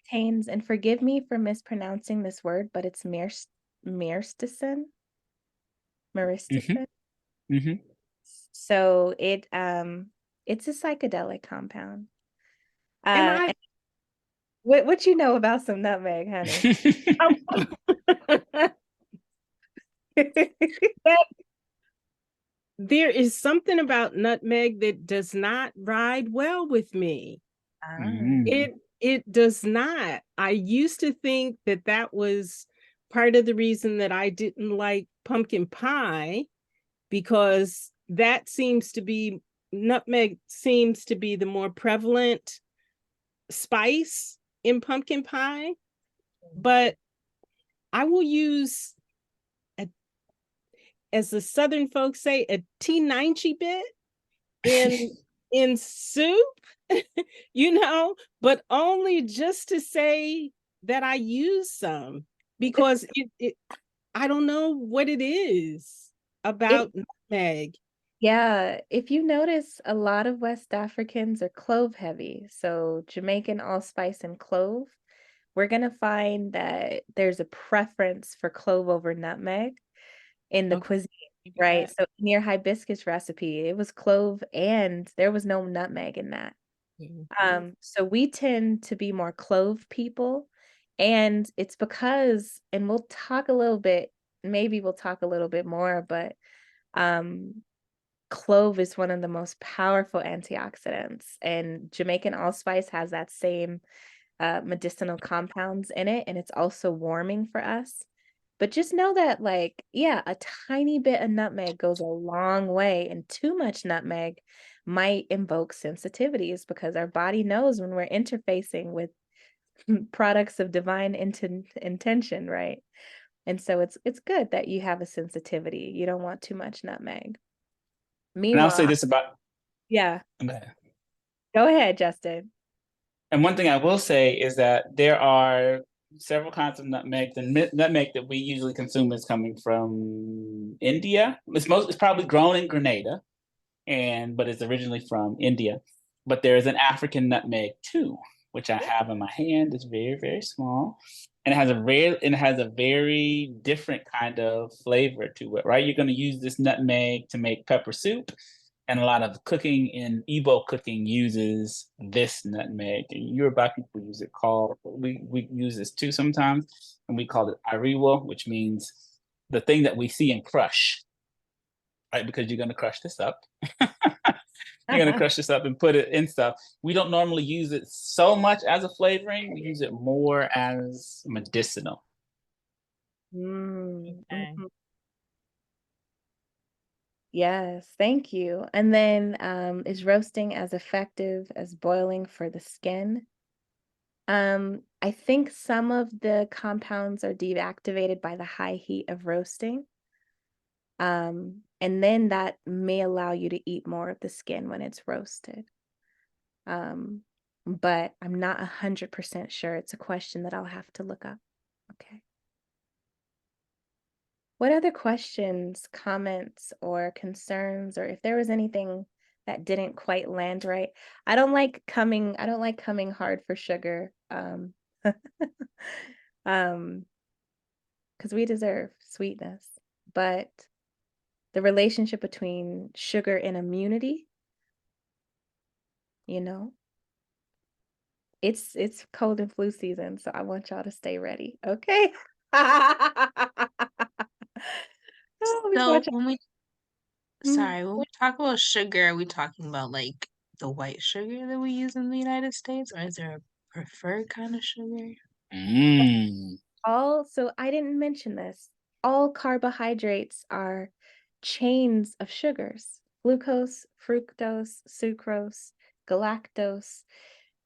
contains, and forgive me for mispronouncing this word, but it's myristicin. Mm-hmm. So it's a psychedelic compound. And What you know about some nutmeg, honey? There is something about nutmeg that does not ride well with me. It does not. I used to think that was part of the reason that I didn't like pumpkin pie, because nutmeg seems to be the more prevalent spice in pumpkin pie. But I will use, as the Southern folks say, a T90 bit in soup, but only just to say that I use some, because I don't know what it is about nutmeg. Yeah, if you notice, a lot of West Africans are clove heavy. So Jamaican allspice and clove, we're going to find that there's a preference for clove over nutmeg in the cuisine, right? So in your hibiscus recipe, it was clove and there was no nutmeg in that. So we tend to be more clove people, and it's because, and we'll talk a little bit more, but clove is one of the most powerful antioxidants, and Jamaican allspice has that same medicinal compounds in it, and it's also warming for us. But just know that, a tiny bit of nutmeg goes a long way, and too much nutmeg might invoke sensitivities, because our body knows when we're interfacing with products of divine intention, right? And so it's good that you have a sensitivity. You don't want too much nutmeg. Meanwhile, and I'll say this about, yeah. Okay. Go ahead, Justin. And one thing I will say is that there are several kinds of nutmeg. The nutmeg that we usually consume is coming from India. It's probably grown in Grenada, but it's originally from India. But there is an African nutmeg too, which I have in my hand. It's very, very small. And it has a very different kind of flavor to it, right? You're going to use this nutmeg to make pepper soup. And a lot of cooking in Igbo cooking uses this nutmeg. And Yoruba people use it called, we use this too sometimes, and we call it ariwo, which means the thing that we see and crush, right? Because you're going to crush this up. You're going to crush this up and put it in stuff. We don't normally use it so much as a flavoring. We use it more as medicinal. Mm, Okay. mhm. Yes, thank you. And then is roasting as effective as boiling for the skin? I think some of the compounds are deactivated by the high heat of roasting. And then that may allow you to eat more of the skin when it's roasted. But I'm not 100% sure. It's a question that I'll have to look up. Okay. What other questions, comments, or concerns, or if there was anything that didn't quite land right? I don't like coming hard for sugar. Because we deserve sweetness. But the relationship between sugar and immunity, you know, it's cold and flu season, so I want y'all to stay ready, okay? Oh, we So want y'all. when we Mhm. sorry, when we talk about sugar, are we talking about like the white sugar that we use in the United States, or is there a preferred kind of sugar? Mm. So I didn't mention this. All carbohydrates are chains of sugars: glucose, fructose, sucrose, galactose.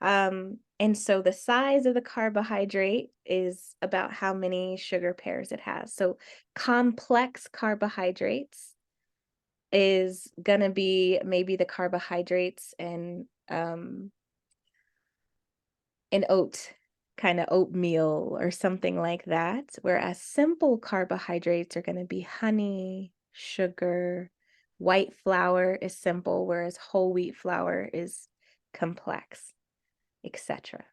And so the size of the carbohydrate is about how many sugar pairs it has. So complex carbohydrates is gonna be maybe the carbohydrates and an kind of oatmeal or something like that. Whereas simple carbohydrates are going to be honey, sugar, white flour is simple, whereas whole wheat flour is complex, etc.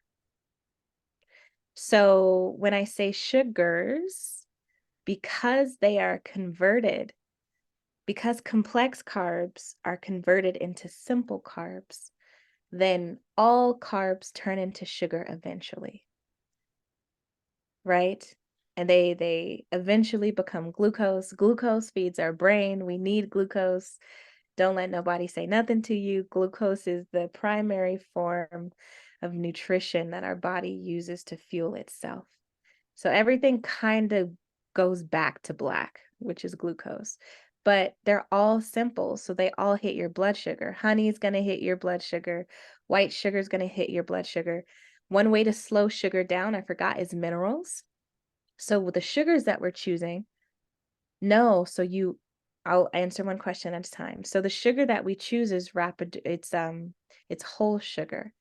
So when I say sugars, because they are converted, because complex carbs are converted into simple carbs, then all carbs turn into sugar eventually. Right? And they eventually become glucose. Glucose feeds our brain. We need glucose. Don't let nobody say nothing to you. Glucose is the primary form of nutrition that our body uses to fuel itself. So everything kind of goes back to black, which is glucose. But they're all simple, so they all hit your blood sugar. Honey is going to hit your blood sugar. White sugar is going to hit your blood sugar. One way to slow sugar down, I forgot, is minerals. So with the sugars that we're choosing, I'll answer one question at a time. So the sugar that we choose is it's whole sugar.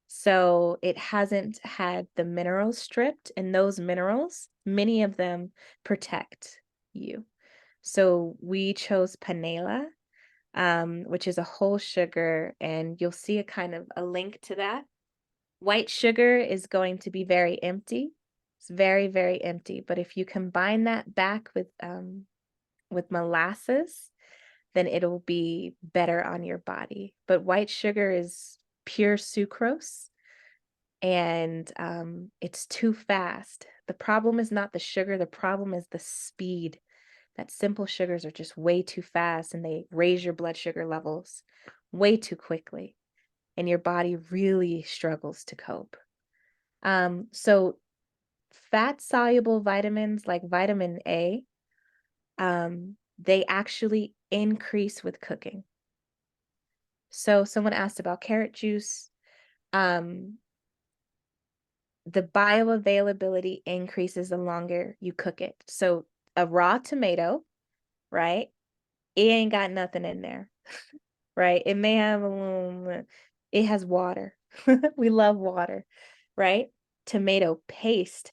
So it hasn't had the minerals stripped, and those minerals, many of them protect you. So we chose panela, which is a whole sugar, and you'll see a link to that. White sugar is going to be very empty. It's very, very empty. But if you combine that back with molasses, then it'll be better on your body. But white sugar is pure sucrose, and it's too fast. The problem is not the sugar, the problem is the speed. That simple sugars are just way too fast, and they raise your blood sugar levels way too quickly, and your body really struggles to cope. So fat soluble vitamins like vitamin A, they actually increase with cooking. So someone asked about carrot juice. The bioavailability increases the longer you cook it. So a raw tomato, right? It ain't got nothing in there, right? It may have it has water. We love water, right? Tomato paste,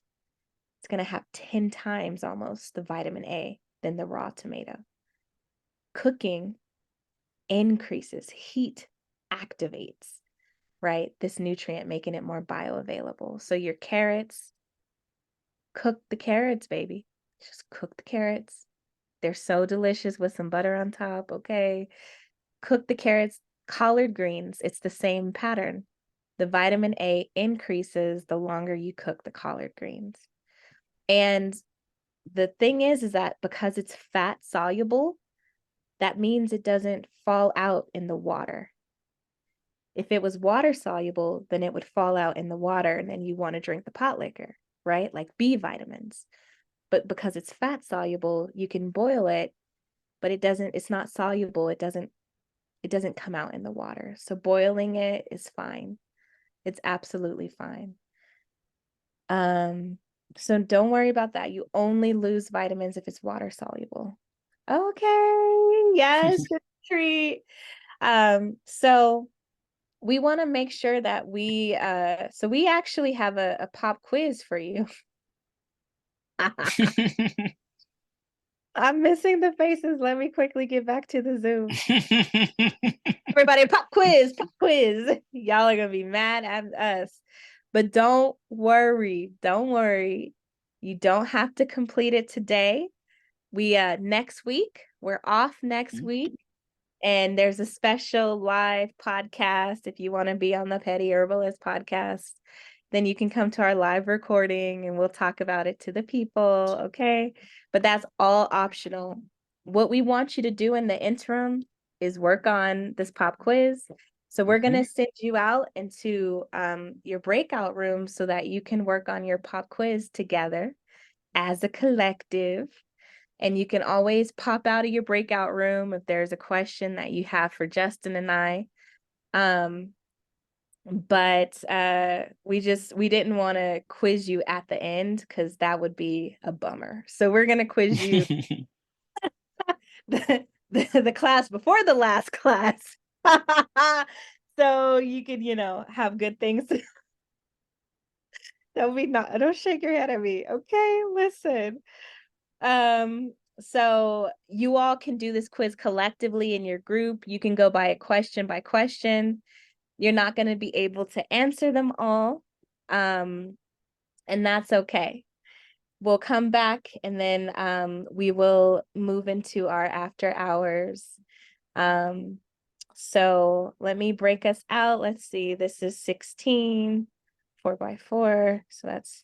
it's going to have 10 times almost the vitamin A than the raw tomato. Cooking increases, heat activates. right? This nutrient, making it more bioavailable. So your carrots, cook the carrots, baby. Just cook the carrots. They're so delicious with some butter on top, okay? Cook the carrots. Collard greens, it's the same pattern. The vitamin A increases the longer you cook the collard greens. And the thing is that because it's fat soluble, that means it doesn't fall out in the water. If it was water soluble, then it would fall out in the water and then you want to drink the pot liquor, right? Like B vitamins. But because it's fat soluble, you can boil it, but it's not soluble. It doesn't come out in the water. So boiling it is fine. It's absolutely fine. So don't worry about that. You only lose vitamins if it's water soluble. Okay. Yes, good treat. So we want to make sure that we actually have a pop quiz for you. I'm missing the faces. Let me quickly get back to the Zoom. Everybody, pop quiz, pop quiz. Y'all are gonna be mad at us. But don't worry. Don't worry. You don't have to complete it today. We next week, we're off next week. And there's a special live podcast. If you want to be on the Petty Herbalist podcast, then you can come to our live recording and we'll talk about it to the people. Okay. But that's all optional. What we want you to do in the interim is work on this pop quiz. So we're going to send you out into your breakout room so that you can work on your pop quiz together as a collective. And you can always pop out of your breakout room if there's a question that you have for Justin and I. But we didn't want to quiz you at the end because that would be a bummer. So we're gonna quiz you the class before the last class. So you can, have good things. Don't shake your head at me. Okay, listen. So you all can do this quiz collectively in your group. You can go by question by question. You're not going to be able to answer them all. And that's okay. We'll come back and then we will move into our after hours. So let me break us out. Let's see. This is 16, 4x4. So that's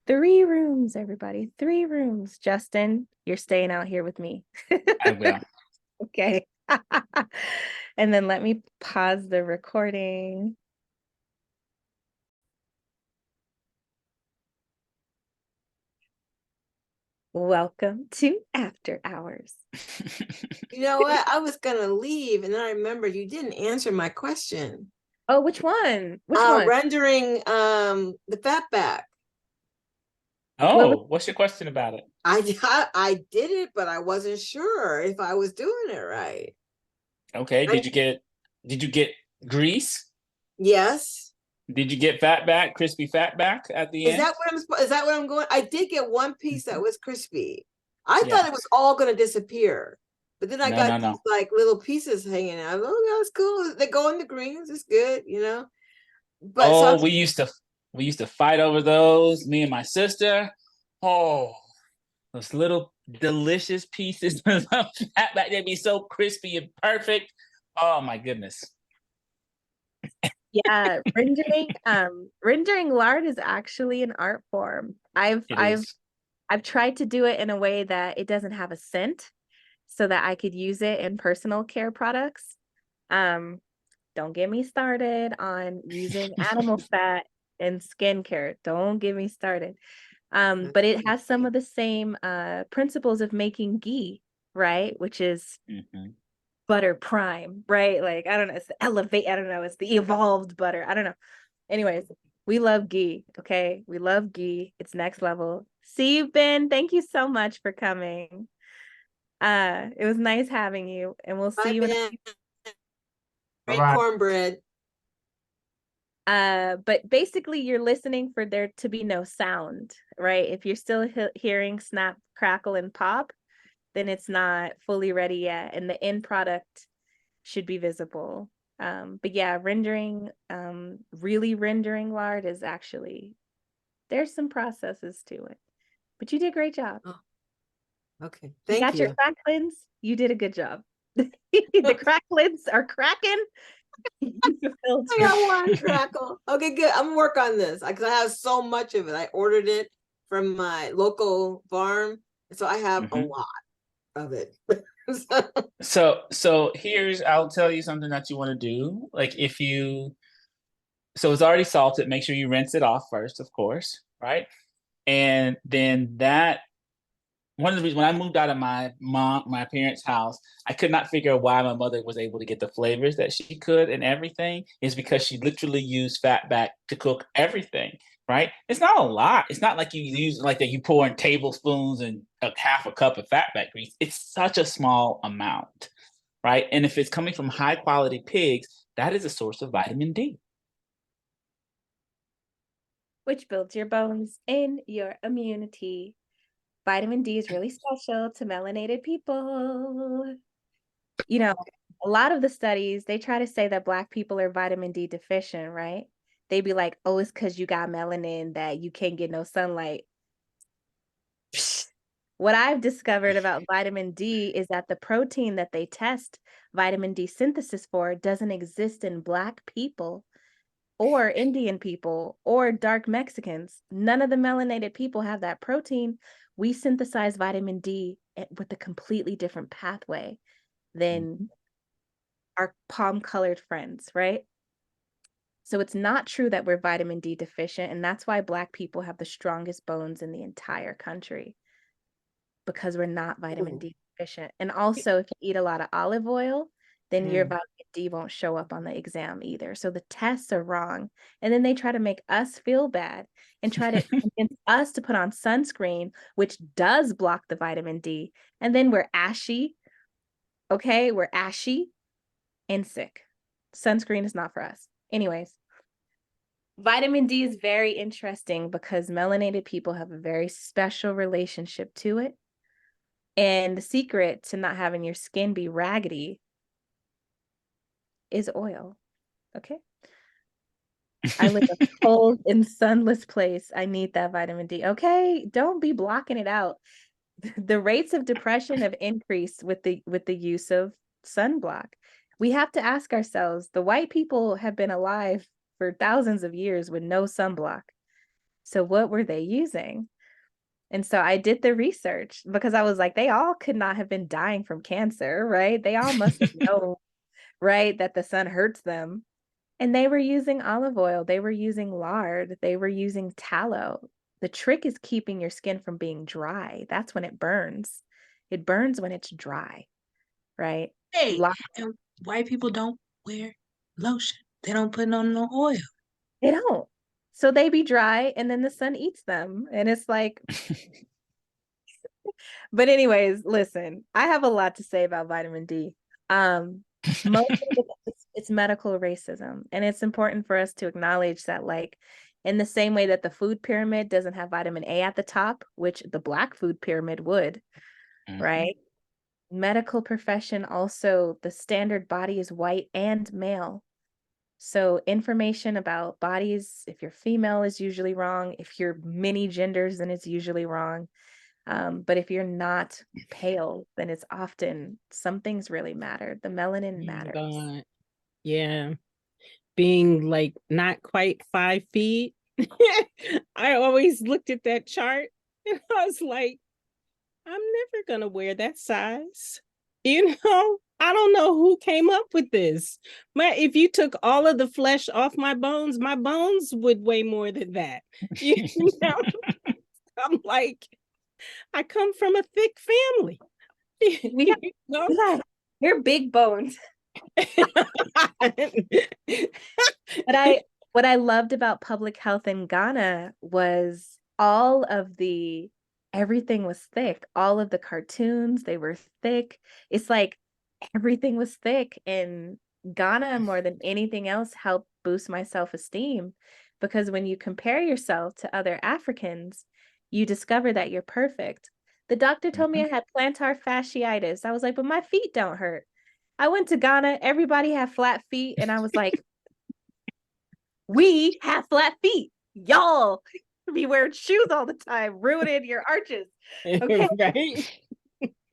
3 rooms, everybody. 3 rooms. Justin, you're staying out here with me. I will. Okay. And then let me pause the recording. Welcome to After Hours. You know what? I was gonna leave, and then I remembered you didn't answer my question. Oh, which one? Which one? Rendering the fatback. Oh, what's your question about it? I did it, but I wasn't sure if I was doing it right. Okay. Did you get grease? Yes. Did you get fat back, crispy fat back at the end? Is that what I'm going? I did get one piece that was crispy. I thought it was all going to disappear, but then I got these like little pieces hanging out. Oh, that's cool. They go in the greens. It's good, But we used to fight over those. Me and my sister. Oh, those little delicious pieces of fat back. They'd be so crispy and perfect. Oh my goodness. Yeah, rendering lard is actually an art form. I've tried to do it in a way that it doesn't have a scent so that I could use it in personal care products. Don't get me started on using animal fat in skincare. Don't get me started. But it has some of the same principles of making ghee, right? Which is butter prime, right? Like, I don't know, it's the elevate, I don't know, it's the evolved butter. I don't know. Anyways, we love ghee, okay? We love ghee. It's next level. See you, Ben. Thank you so much for coming. It was nice having you, and we'll see you in great cornbread. But basically you're listening for there to be no sound, right? If you're still hearing snap, crackle, and pop, then it's not fully ready yet, and the end product should be visible. But yeah, really rendering lard is actually, there's some processes to it. But you did a great job. Oh, okay, You thank got your you. cracklins. You did a good job. The cracklins are cracking. You fulfilled I your- got one crackle. Okay, good. I'm gonna work on this because I have so much of it. I ordered it from my local farm, so I have a Mhm. lot of it. So here's, I'll tell you something that you want to do. Like if you, so it's already salted, make sure you rinse it off first, of course, right? And then that, one of the reasons when I moved out of my parents' house, I could not figure out why my mother was able to get the flavors that she could and everything, is because she literally used fat back to cook everything, right? It's not a lot. It's not like you use like that you pour in tablespoons and a half a cup of fat back grease. It's such a small amount, right? And if it's coming from high quality pigs, that is a source of vitamin D. which builds your bones and your immunity. Vitamin D is really special to melanated people. You know, a lot of the studies, they try to say that Black people are vitamin D deficient, right? They be like, oh, it's because you got melanin that you can't get no sunlight. What I've discovered about vitamin D is that the protein that they test vitamin D synthesis for doesn't exist in Black people or Indian people or dark Mexicans. None of the melanated people have that protein. We synthesize vitamin D with a completely different pathway than our palm colored friends, right? So it's not true that we're vitamin D deficient. And that's why Black people have the strongest bones in the entire country, because we're not vitamin D deficient. And also, if you eat a lot of olive oil, then your vitamin D won't show up on the exam either. So the tests are wrong. And then they try to make us feel bad and try to convince us to put on sunscreen, which does block the vitamin D. And then we're ashy. Okay, we're ashy and sick. Sunscreen is not for us. Anyways, vitamin D is very interesting because melanated people have a very special relationship to it. And the secret to not having your skin be raggedy is oil. Okay. I live a cold and sunless place. I need that vitamin D. Okay. Don't be blocking it out. The rates of depression have increased with the use of sunblock. We have to ask ourselves, the white people have been alive for thousands of years with no sunblock. So what were they using? And so I did the research because I was like, they all could not have been dying from cancer, right? They all must have known, right, that the sun hurts them. And they were using olive oil, they were using lard, they were using tallow. The trick is keeping your skin from being dry. That's when it burns. It burns when it's dry, right? Hey, Lard, and white people don't wear lotion. They don't put on no oil. they don't. So they be dry and then the sun eats them. And it's like, but anyways, listen, I have a lot to say about vitamin D. Most of it's medical racism, and it's important for us to acknowledge that, like, in the same way that the food pyramid doesn't have vitamin A at the top, which the Black food pyramid would, right? Medical profession also, the standard body is white and male. So information about bodies, if you're female, is usually wrong. If you're many genders, then it's usually wrong. But if you're not pale, then it's often some things really matter. The melanin Oh my matters. God. Yeah. Being like not quite 5 feet. I always looked at that chart and I was like, I'm never gonna wear that size. I don't know who came up with this. If you took all of the flesh off my bones would weigh more than that. You know, I'm like, I come from a thick family. We got you're big bones. What I loved about public health in Ghana was everything was thick. All of the cartoons, they were thick. It's like everything was thick, and Ghana more than anything else helped boost my self-esteem, because when you compare yourself to other Africans, you discover that you're perfect. The doctor told me I had plantar fasciitis. I was like, but my feet don't hurt. I went to Ghana, everybody had flat feet, and I was like, we have flat feet. Y'all be wearing shoes all the time, ruining your arches. Okay. Right?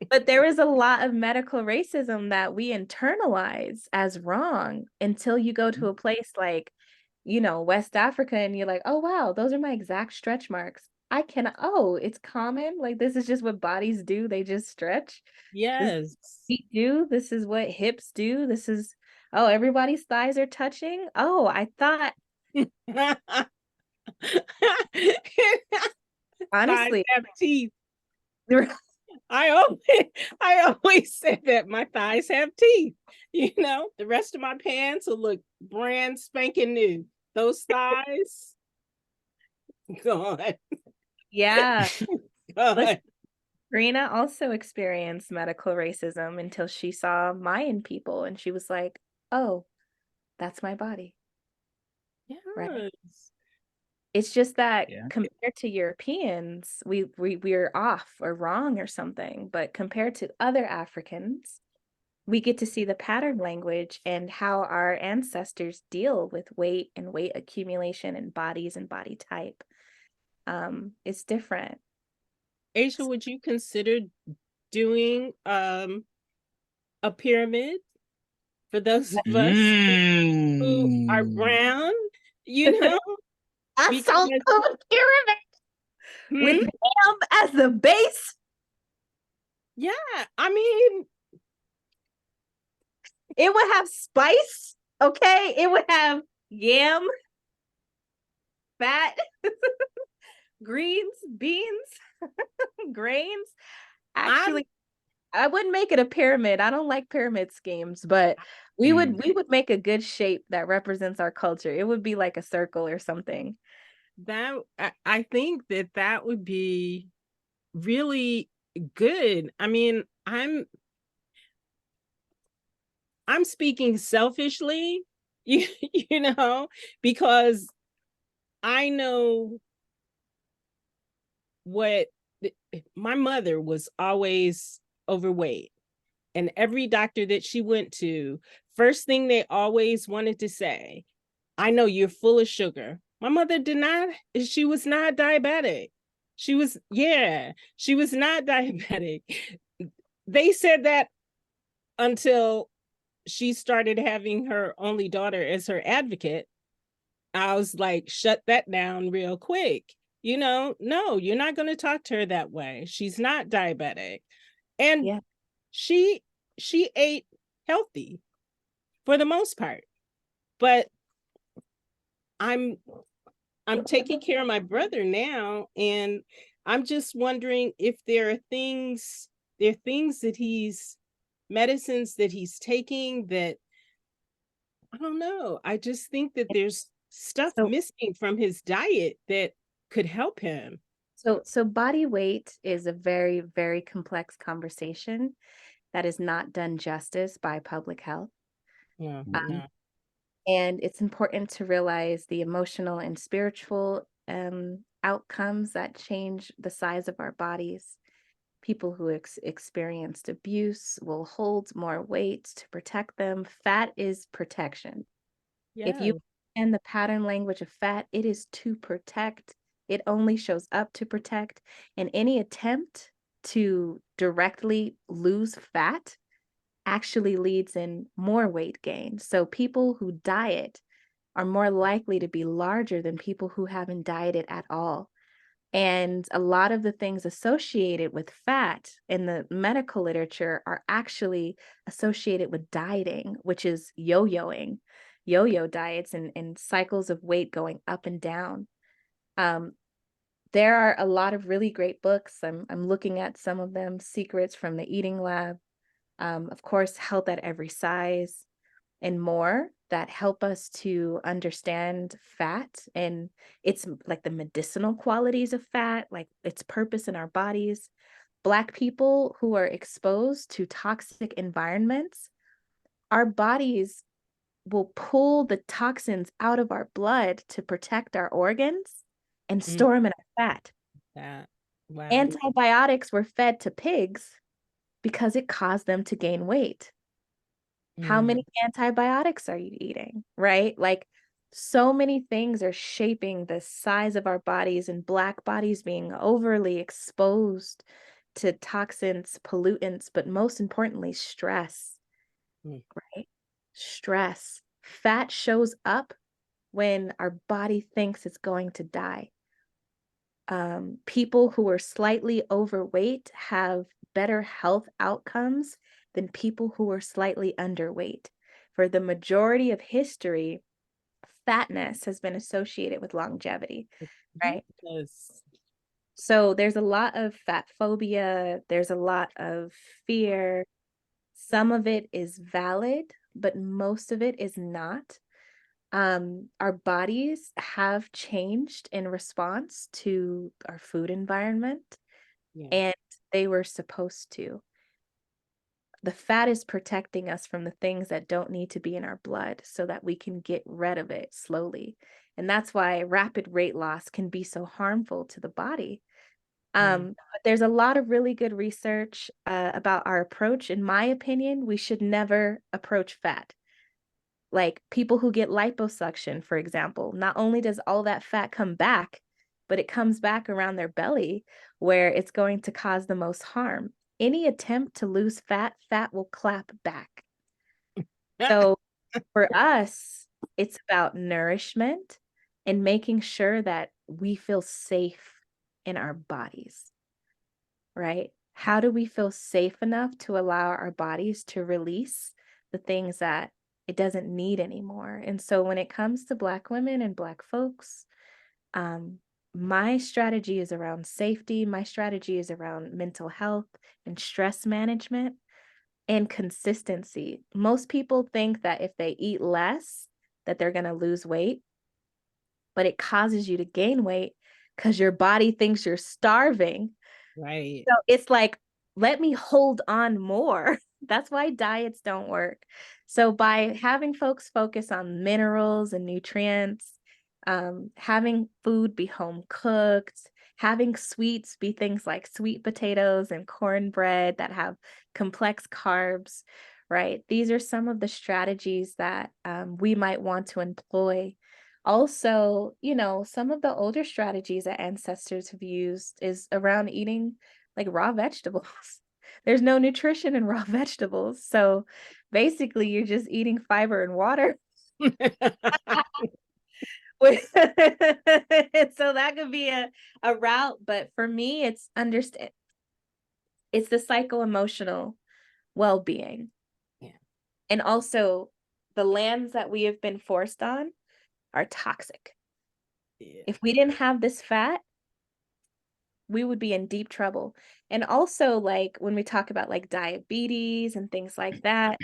But there is a lot of medical racism that we internalize as wrong until you go to a place like, West Africa, and you're like, oh, wow, those are my exact stretch marks. It's common. Like, this is just what bodies do. They just stretch. This is Yes. what feet do. This is what hips do. Oh, everybody's thighs are touching. Oh, I thought, Thighs honestly, have teeth. I always say that my thighs have teeth. The rest of my pants will look brand spanking new. Those thighs, gone. yeah. Gone. Rena also experienced medical racism until she saw Mayan people, and she was like, oh, that's my body. Right. Yes. It's just that Yeah. compared to Europeans, we're off or wrong or something. But compared to other Africans, we get to see the pattern language and how our ancestors deal with weight and weight accumulation and bodies and body type. It's different. Asia, would you consider doing a pyramid for those of us who are brown? I saw Because a pyramid with ham as the base. yeah, I mean, it would have spice, okay? It would have yam, fat, greens, beans, grains. Actually, I wouldn't make it a pyramid. I don't like pyramid schemes, but we would make a good shape that represents our culture. It would be like a circle or something. I think that would be really good. I mean, I'm speaking selfishly, because I know what my mother was always overweight, and every doctor that she went to, first thing they always wanted to say, I know you're full of sugar. My mother she was not diabetic. She was not diabetic. They said that until she started having her only daughter as her advocate. I was like, shut that down real quick. No, you're not going to talk to her that way. She's not diabetic. And yeah, she ate healthy for the most part. But I'm taking care of my brother now, and I'm just wondering if there are things that medicines that he's taking that, I don't know. I just think that there's stuff so missing from his diet that could help him. so body weight is a very, very complex conversation that is not done justice by public health. Yeah. And it's important to realize the emotional and spiritual outcomes that change the size of our bodies. People who experienced abuse will hold more weight to protect them. Fat is protection. If you understand the pattern language of fat, it is to protect. It only shows up to protect. And any attempt to directly lose fat actually leads in more weight gain. So people who diet are more likely to be larger than people who haven't dieted at all. And a lot of the things associated with fat in the medical literature are actually associated with dieting, which is yo-yoing, yo-yo diets and cycles of weight going up and down. There are a lot of really great books. I'm looking at some of them: Secrets from the Eating Lab, of course, Health at Every Size, and more, that help us to understand fat and its like the medicinal qualities of fat, like its purpose in our bodies. Black people who are exposed to toxic environments, our bodies will pull the toxins out of our blood to protect our organs and store them in our fat. Wow. Antibiotics were fed to pigs because it caused them to gain weight. How Mm. many antibiotics are you eating, right? Like so many things are shaping the size of our bodies, and Black bodies being overly exposed to toxins, pollutants, but most importantly, stress, Mm. right? Stress. Fat shows up when our body thinks it's going to die. People who are slightly overweight have better health outcomes than people who are slightly underweight. For the majority of history, fatness has been associated with longevity, right? Yes. So there's a lot of fat phobia, there's a lot of fear. Some of it is valid, but most of it is not. Our bodies have changed in response to our food environment, Yeah. and they were supposed to. The fat is protecting us from the things that don't need to be in our blood so that we can get rid of it slowly. And that's why rapid weight loss can be so harmful to the body. But there's a lot of really good research about our approach. In my opinion, we should never approach fat. Like people who get liposuction, for example, not only does all that fat come back, but it comes back around their belly where it's going to cause the most harm. Any attempt to lose fat, fat will clap back. So for us, it's about nourishment and making sure that we feel safe in our bodies, right? How do we feel safe enough to allow our bodies to release the things that it doesn't need anymore? And so when it comes to Black women and Black folks, my strategy is around safety. My strategy is around mental health and stress management and consistency. Most people think that if they eat less, that they're going to lose weight, but it causes you to gain weight because your body thinks you're starving. Right. So it's like, let me hold on more. That's why diets don't work. So by having folks focus on minerals and nutrients, having food be home cooked, having sweets be things like sweet potatoes and cornbread that have complex carbs, right? These are some of the strategies that we might want to employ. Also, some of the older strategies that ancestors have used is around eating like raw vegetables. There's no nutrition in raw vegetables. So basically, you're just eating fiber and water. So that could be a route. But for me, it's the psycho-emotional well-being. Yeah. And also the lands that we have been forced on are toxic. Yeah. If we didn't have this fat, we would be in deep trouble. And also, like when we talk about like diabetes and things like that,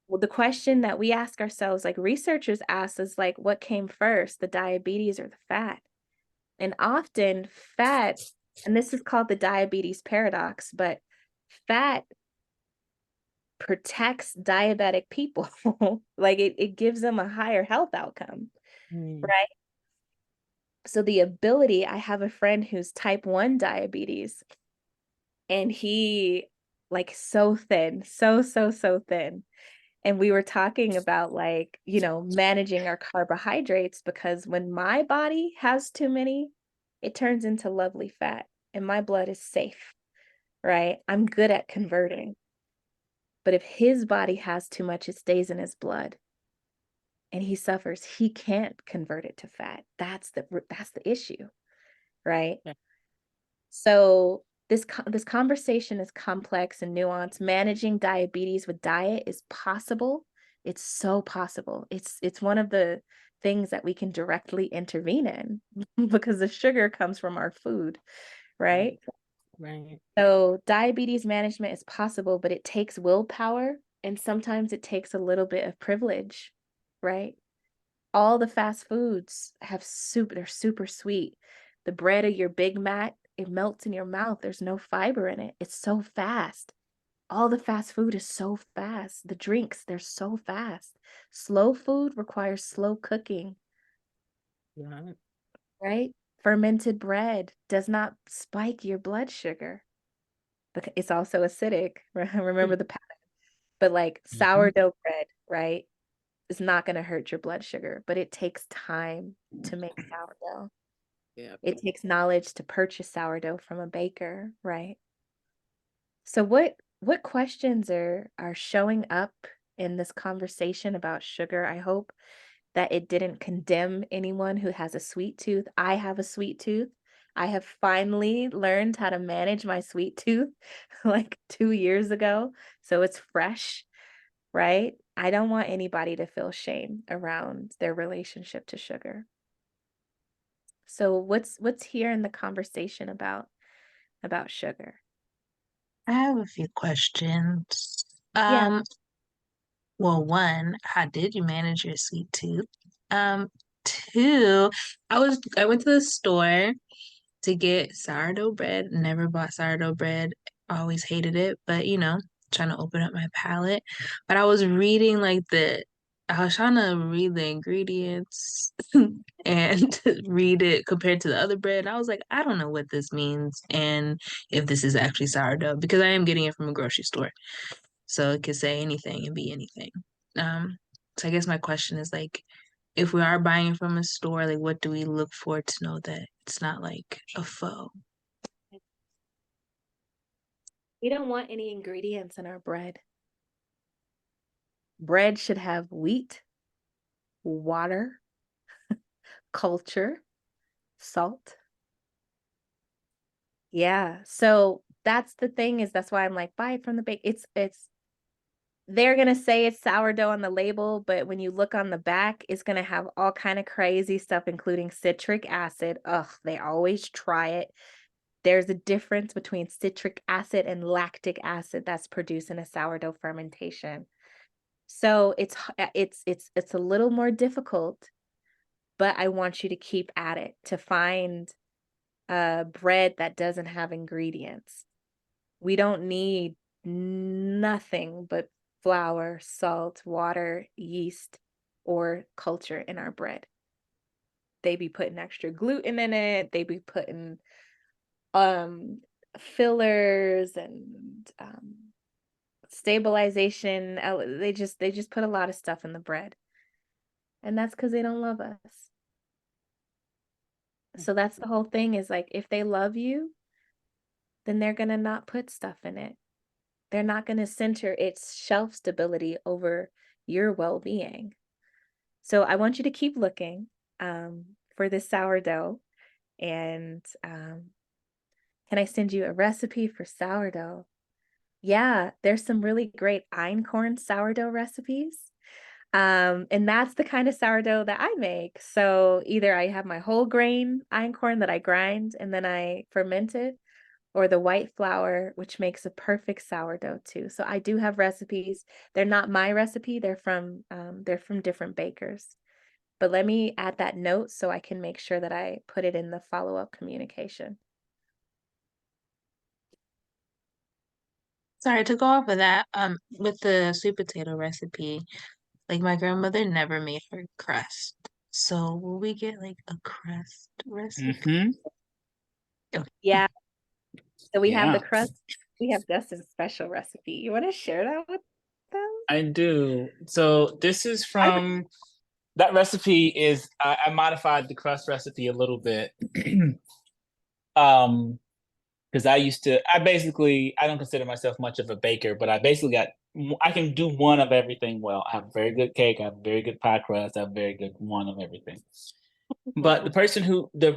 well, the question that we ask ourselves, like researchers ask, is like, what came first, the diabetes or the fat? And often fat, and this is called the diabetes paradox, but fat protects diabetic people. Like it gives them a higher health outcome, right? So the ability, I have a friend who's type 1 diabetes, and he like so thin, so thin. And we were talking about like, managing our carbohydrates, because when my body has too many, it turns into lovely fat and my blood is safe, right? I'm good at converting. But if his body has too much, it stays in his blood and he suffers. He can't convert it to fat. That's the issue, right? Yeah. So this conversation is complex and nuanced. Managing diabetes with diet is possible. It's so possible. It's one of the things that we can directly intervene in because the sugar comes from our food, right? Right. So diabetes management is possible, but it takes willpower and sometimes it takes a little bit of privilege, right? All the fast foods they're super sweet. The bread of your Big Mac, it melts in your mouth. There's no fiber in it. It's so fast. All the fast food is so fast. The drinks, they're so fast. Slow food requires slow cooking, Yeah. right? Fermented bread does not spike your blood sugar, but it's also acidic. Remember the pattern. But like Mhm. sourdough bread, right, is not going to hurt your blood sugar, but it takes time to make sourdough. Yeah. It takes knowledge to purchase sourdough from a baker, right? So what questions are showing up in this conversation about sugar? I hope that it didn't condemn anyone who has a sweet tooth. I have a sweet tooth. I have finally learned how to manage my sweet tooth like 2 years ago, so it's fresh, right? I don't want anybody to feel shame around their relationship to sugar. So what's here in the conversation about sugar? I have a few questions. Yeah. Well, one, how did you manage your sweet tooth? Um, two, I went to the store to get sourdough bread. Never bought sourdough bread. Always hated it, but trying to open up my palate. But I was trying to read the ingredients and read it compared to the other bread. I was like, I don't know what this means and if this is actually sourdough because I am getting it from a grocery store. So it could say anything and be anything. So I guess my question is like, if we are buying it from a store, like what do we look for to know that it's not like a faux? We don't want any ingredients in our bread. Bread should have wheat, water, culture, salt. Yeah. So that's the thing is that's why I'm like, buy it from the bake. It's they're gonna say it's sourdough on the label, but when you look on the back, it's gonna have all kind of crazy stuff, including citric acid. Ugh, they always try it. There's a difference between citric acid and lactic acid that's produced in a sourdough fermentation. So it's a little more difficult, but I want you to keep at it to find bread that doesn't have ingredients. We don't need nothing but flour, salt, water, yeast, or culture in our bread. They be putting extra gluten in it. They be putting fillers and stabilization. They just put a lot of stuff in the bread. And that's because they don't love us. So that's the whole thing is like, if they love you, then they're going to not put stuff in it. They're not going to center its shelf stability over your well-being. So I want you to keep looking for this sourdough. And can I send you a recipe for sourdough? Yeah, there's some really great einkorn sourdough recipes. And that's the kind of sourdough that I make. So either I have my whole grain einkorn that I grind and then I ferment it, or the white flour, which makes a perfect sourdough too. So I do have recipes. They're not my recipe. They're from different bakers. But let me add that note so I can make sure that I put it in the follow-up communication. Sorry to go off of that. With the sweet potato recipe, like my grandmother never made her crust. So will we get like a crust recipe? Mm-hmm. Okay. Yeah. So we have the Yeah, crust. We have Dustin's special recipe. You want to share that with them? I do. So this is from that recipe is I modified the crust recipe a little bit. Because I don't consider myself much of a baker, but I can do one of everything well. I have a very good cake, I have a very good pie crust, I have a very good one of everything. But the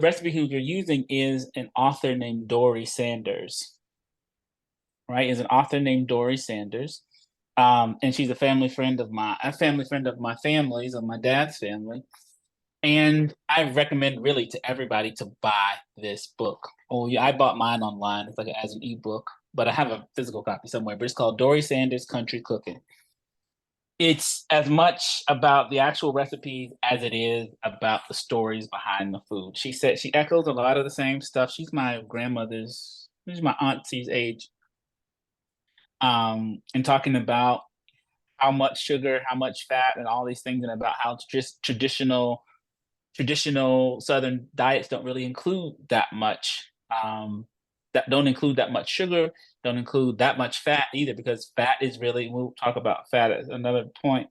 recipe who you're using is an author named Dory Sanders, right? Is an author named Dory Sanders. And she's a family friend of my family's, of my dad's family. And I recommend really to everybody to buy this book. Oh yeah, I bought mine online. It's like as an ebook, but I have a physical copy somewhere. But it's called Dory Sanders Country Cooking. It's as much about the actual recipes as it is about the stories behind the food. She said she echoes a lot of the same stuff. She's my auntie's age. And talking about how much sugar, how much fat, and all these things, and about how just traditional Southern diets don't really include that much. that don't include that much sugar, don't include that much fat either, because fat is really, we'll talk about fat at another point,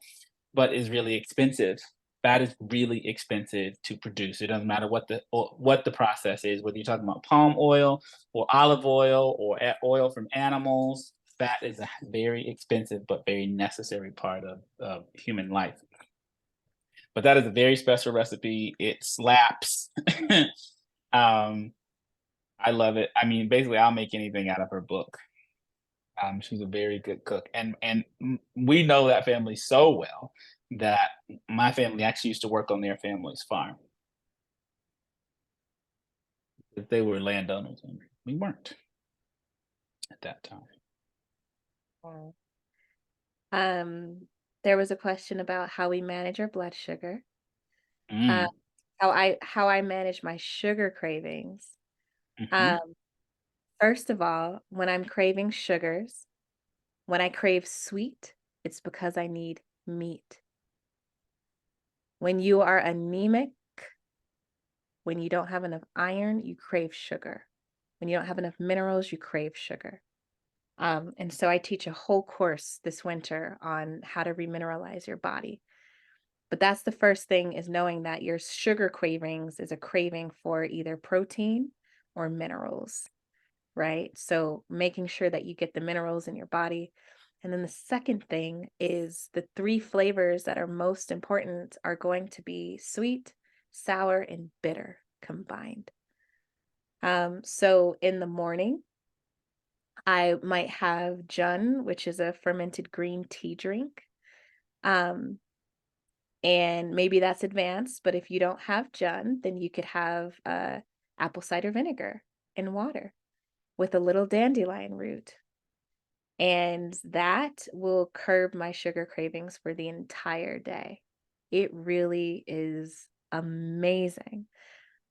but is really expensive. Fat is really expensive to produce. It doesn't matter what the process is, whether you're talking about palm oil or olive oil or oil from animals. Fat is a very expensive but very necessary part of human life. But that is a very special recipe. It slaps. I love it. I mean, basically, I'll make anything out of her book. She's a very good cook, and we know that family so well that my family actually used to work on their family's farm. They were landowners, and we weren't at that time. Wow. There was a question about how we manage our blood sugar. Mm. How I manage my sugar cravings. Mhm. First of all, when I'm craving sugars, when I crave sweet, it's because I need meat. When you are anemic, when you don't have enough iron, you crave sugar. When you don't have enough minerals, you crave sugar. And so I teach a whole course this winter on how to remineralize your body. But that's the first thing, is knowing that your sugar cravings is a craving for either protein or minerals, right? So making sure that you get the minerals in your body. And then the second thing is the 3 flavors that are most important are going to be sweet, sour, and bitter combined. So in the morning, I might have Jun, which is a fermented green tea drink. And maybe that's advanced, but if you don't have Jun, then you could have apple cider vinegar and water with a little dandelion root. And that will curb my sugar cravings for the entire day. It really is amazing.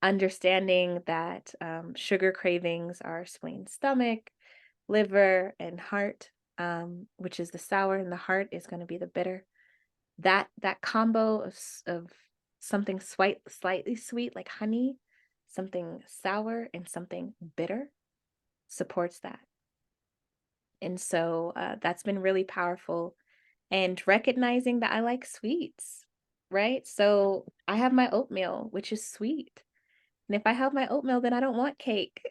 Understanding that sugar cravings are spleen, stomach, liver, and heart, which is the sour, and the heart is going to be the bitter. That combo of something slightly sweet like honey, something sour, and something bitter supports that. And so that's been really powerful. And recognizing that I like sweets, right? So I have my oatmeal, which is sweet. And if I have my oatmeal, then I don't want cake.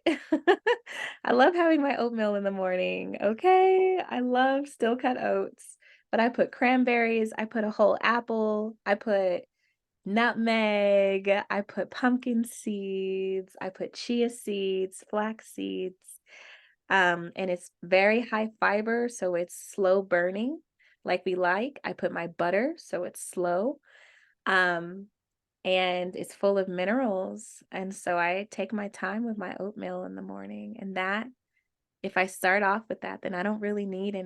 I love having my oatmeal in the morning. Okay. I love still cut oats, but I put cranberries, I put a whole apple, I put nutmeg, I put pumpkin seeds, I put chia seeds, flax seeds. And it's very high fiber, so it's slow burning like we like. I put my butter, so it's slow. And it's full of minerals. And so I take my time with my oatmeal in the morning. And that, if I start off with that, then I don't really need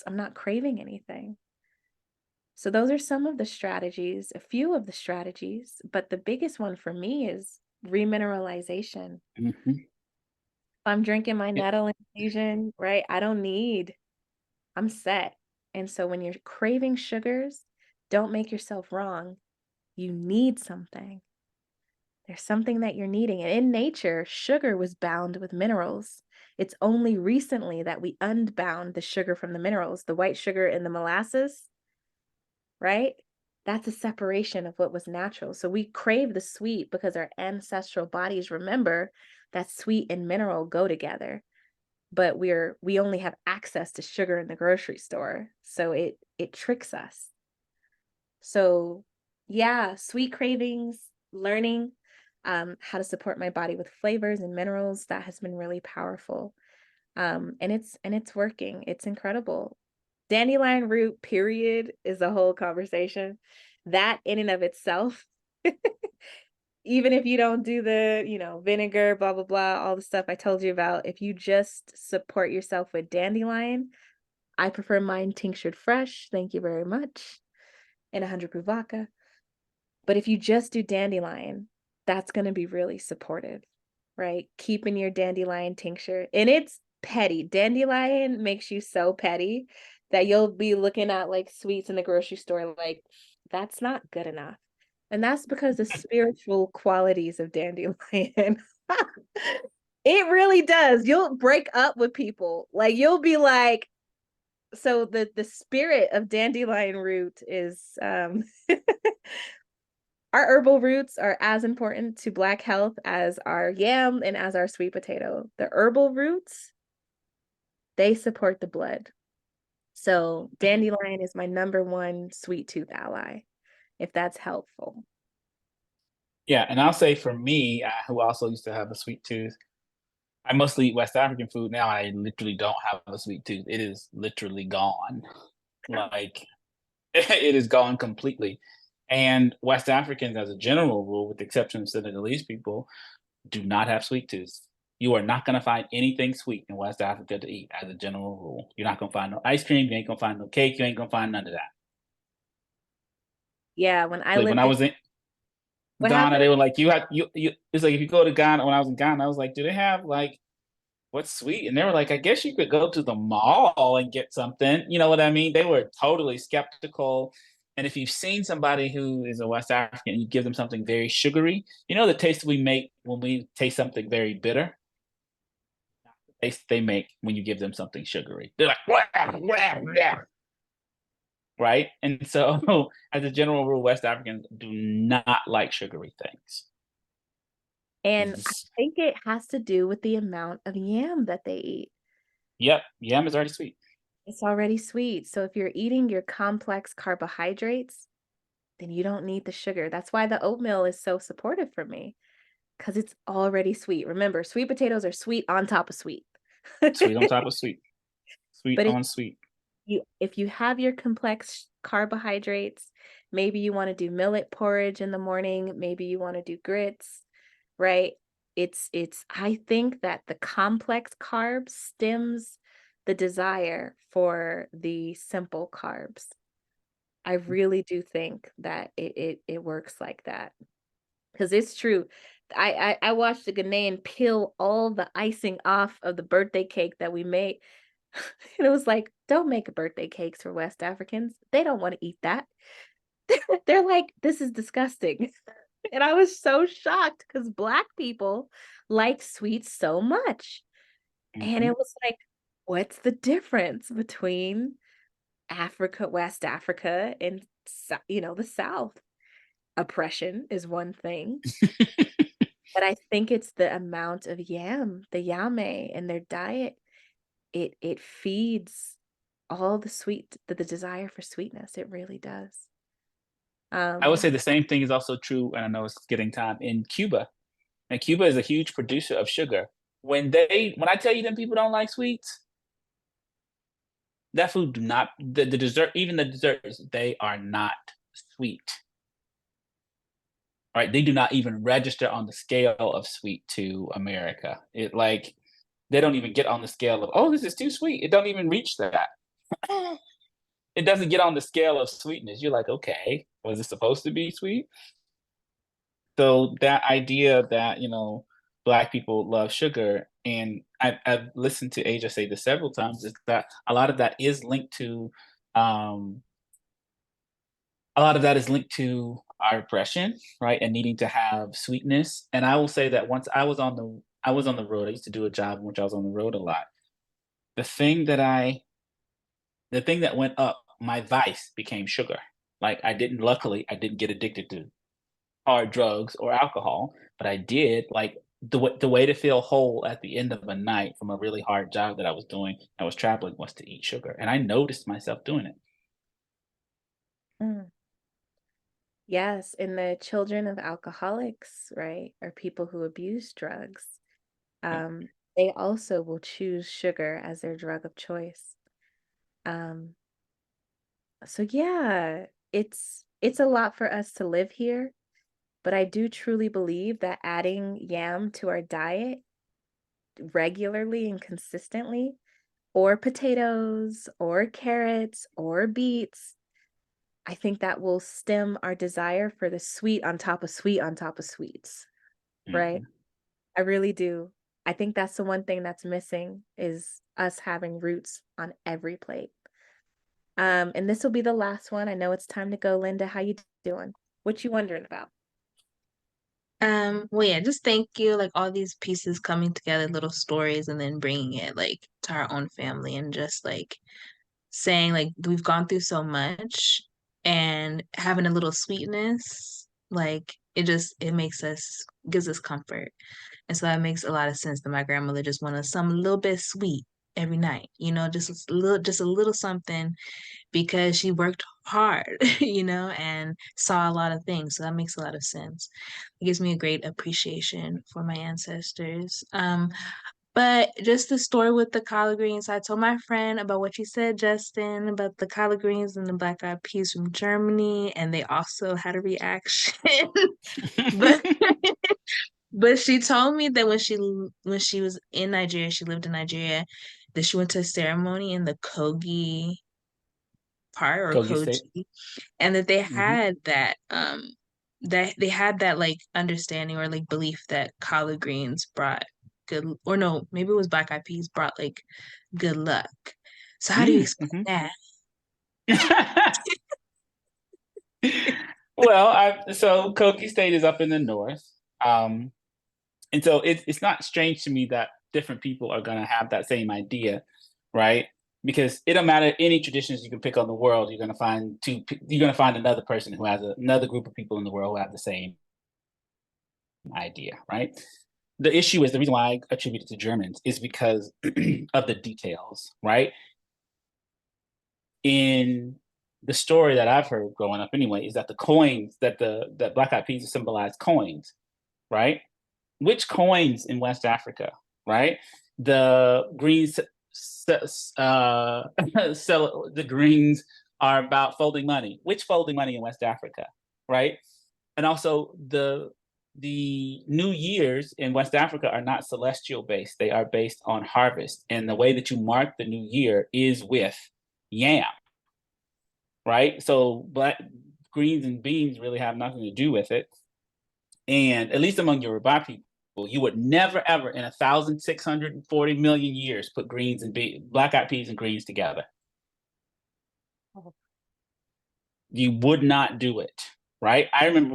I'm not craving anything. So those are some of the strategies, a few of the strategies, but the biggest one for me is remineralization. Mhm. If I'm drinking my Yeah. nettle infusion, right, I'm set. And so when you're craving sugars, don't make yourself wrong. You need something. There's something that you're needing. And in nature, sugar was bound with minerals. It's only recently that we unbound the sugar from the minerals, the white sugar in the molasses, right? That's a separation of what was natural. So we crave the sweet because our ancestral bodies remember that sweet and mineral go together. But we only have access to sugar in the grocery store. So it tricks us. So yeah, sweet cravings, learning how to support my body with flavors and minerals, that has been really powerful. And it's working. It's incredible. Dandelion root, period, is a whole conversation. That in and of itself, even if you don't do the, vinegar, blah, blah, blah, all the stuff I told you about, if you just support yourself with dandelion, I prefer mine tinctured fresh. Thank you very much. In 100 proof vodka. But if you just do dandelion, that's going to be really supportive, right? Keeping your dandelion tincture. And it's petty. Dandelion makes you so petty that you'll be looking at like sweets in the grocery store like, that's not good enough. And that's because the spiritual qualities of dandelion. It really does. You'll break up with people. Like you'll be like, so the spirit of dandelion root is our herbal roots are as important to Black health as our yam and as our sweet potato. The herbal roots, they support the blood. So dandelion is my #1 sweet tooth ally, if that's helpful. Yeah, and I'll say for me, who also used to have a sweet tooth, I mostly eat West African food now. I literally don't have a sweet tooth. It is literally gone. Like it is gone completely. And West Africans, as a general rule, with the exception of Senegalese people, do not have sweet tooth. You are not going to find anything sweet in West Africa to eat, as a general rule. You're not going to find no ice cream. You ain't going to find no cake. You ain't going to find none of that. Yeah, when I Like when lived I in, was in what Ghana, happened? they were like, you. It's like if you go to Ghana. When I was in Ghana, I was like, do they have like what's sweet? And they were like, I guess you could go to the mall and get something. You know what I mean? They were totally skeptical. And if you've seen somebody who is a West African, you give them something very sugary, you know the taste we make when we taste something very bitter? The taste they make when you give them something sugary. They're like, "Wah, wah, wah," right? And so, as a general rule, West Africans do not like sugary things. And I think it has to do with the amount of yam that they eat. Yep, yam is already sweet. It's already sweet. So if you're eating your complex carbohydrates, then you don't need the sugar. That's why the oatmeal is so supportive for me, because it's already sweet. Remember, sweet potatoes are sweet on top of sweet. Sweet on top of sweet. Sweet But on sweet. if you have your complex carbohydrates, maybe you want to do millet porridge in the morning, maybe you want to do grits, right? It's I think that the complex carbs stems the desire for the simple carbs. I really do think that it works like that. Because it's true. I watched the Ghanaian peel all the icing off of the birthday cake that we made. And it was like, don't make birthday cakes for West Africans. They don't want to eat that. They're like, this is disgusting. And I was so shocked because Black people like sweets so much. And Mm-hmm. it was like, what's the difference between Africa, West Africa, and the South? Oppression is one thing, but I think it's the amount of yam, the yame in their diet. It feeds all the desire for sweetness. It really does. I would Um, say the same thing is also true, and I know it's getting time, in Cuba. And Cuba is a huge producer of sugar. When I tell you them people don't like sweets, that food do not the dessert, even the desserts, they are not sweet. Right? They do not even register on the scale of sweet to America. It like they don't even get on the scale of, oh, this is too sweet. It don't even reach that. It doesn't get on the scale of sweetness. You're like, okay, was it supposed to be sweet? So that idea that, Black people love sugar, and I've listened to Asia say this several times, is that um, a lot of that is linked to our oppression, right, and needing to have sweetness. And I will say that once I was on the road. I used to do a job in which I was on the road a lot. The thing that went up, my vice became sugar. Like luckily, I didn't get addicted to hard drugs or alcohol, but I did like the way to feel whole at the end of a night from a really hard job that I was doing. I was traveling, was to eat sugar, and I noticed myself doing it. mm, yes, and the children of alcoholics, right, or people who abuse drugs, Yeah. they also will choose sugar as their drug of choice. Um, so yeah, it's a lot for us to live here, but I do truly believe that adding yam to our diet regularly and consistently, or potatoes, or carrots, or beets, I think that will stem our desire for the sweet on top of sweet on top of sweets, right? Mhm. I really do. I think that's the one thing that's missing is us having roots on every plate. And this will be the last one. I know it's time to go, Linda. How you doing? What you wondering about? Well, yeah, just thank you. Like all these pieces coming together, little stories, and then bringing it like to our own family, and just like saying like we've gone through so much, and having a little sweetness, like it makes us gives us comfort. And so that makes a lot of sense that my grandmother just wanted some little bit sweet every night, just a little something because she worked hard, and saw a lot of things. So that makes a lot of sense. It gives me a great appreciation for my ancestors. But just the story with the collard greens, I told my friend about what you said, Justin, about the collard greens and the black eyed peas from Germany, and they also had a reaction. But but she told me that when she was in Nigeria, she lived in Nigeria, that she went to a ceremony in the Kogi part or Kogi State. Koji, and that they Hmm. had that like understanding or like belief that collard greens brought good, or no, maybe it was black eyed peas brought like good luck. So how do you explain Mm-hmm. that? Well, so Kogi State is up in the north, um, and so it's not strange to me that different people are going to have that same idea, right? Because it don't matter any traditions you can pick on the world, you're going to find you're going to find another person who has another group of people in the world who have the same idea, right? The issue is the reason why I attribute it to Germans is because of the details, right? In the story that I've heard growing up anyway, is that the coins that black eyed peas symbolize coins, right? Which coins in West Africa, right? The greens sell the greens are about folding money. Which folding money in West Africa, right? And also the New Years in West Africa are not celestial based; they are based on harvest. And the way that you mark the new year is with yam, right? So black greens and beans really have nothing to do with it. And at least among Yoruba people, you would never ever in 1,640 million years put greens and black eyed peas and greens together. You would not do it, right? I remember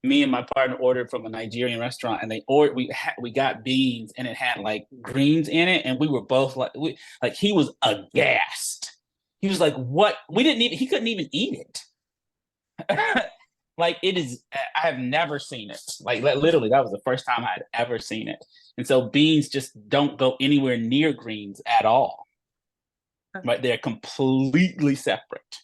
me and my partner ordered from a Nigerian restaurant, and we got beans, and it had like greens in it, and we were both like he was aghast. He was like, "What? We didn't even. He couldn't even eat it." Like it is, I have never seen it. Like literally, that was the first time I had ever seen it. And so beans just don't go anywhere near greens at all. Right? They're completely separate.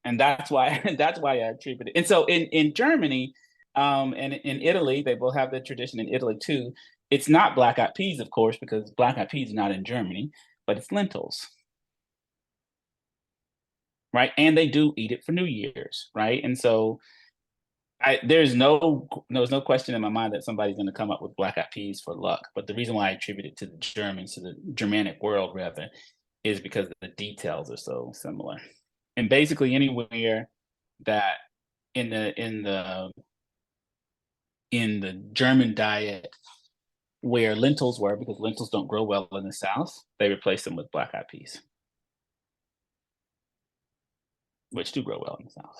And that's why that's why I attribute it. And so in Germany, and in Italy, they both have the tradition in Italy too. It's not black eyed peas, of course, because black eyed peas are not in Germany, but it's lentils. Right. And they do eat it for New Year's, right? And so there's no question in my mind that somebody's going to come up with black eyed peas for luck. But the reason why I attribute it to the Germans, to the Germanic world rather, is because the details are so similar. And basically anywhere that in the German diet where lentils were, because lentils don't grow well in the South, they replace them with black eyed peas, which do grow well in the South.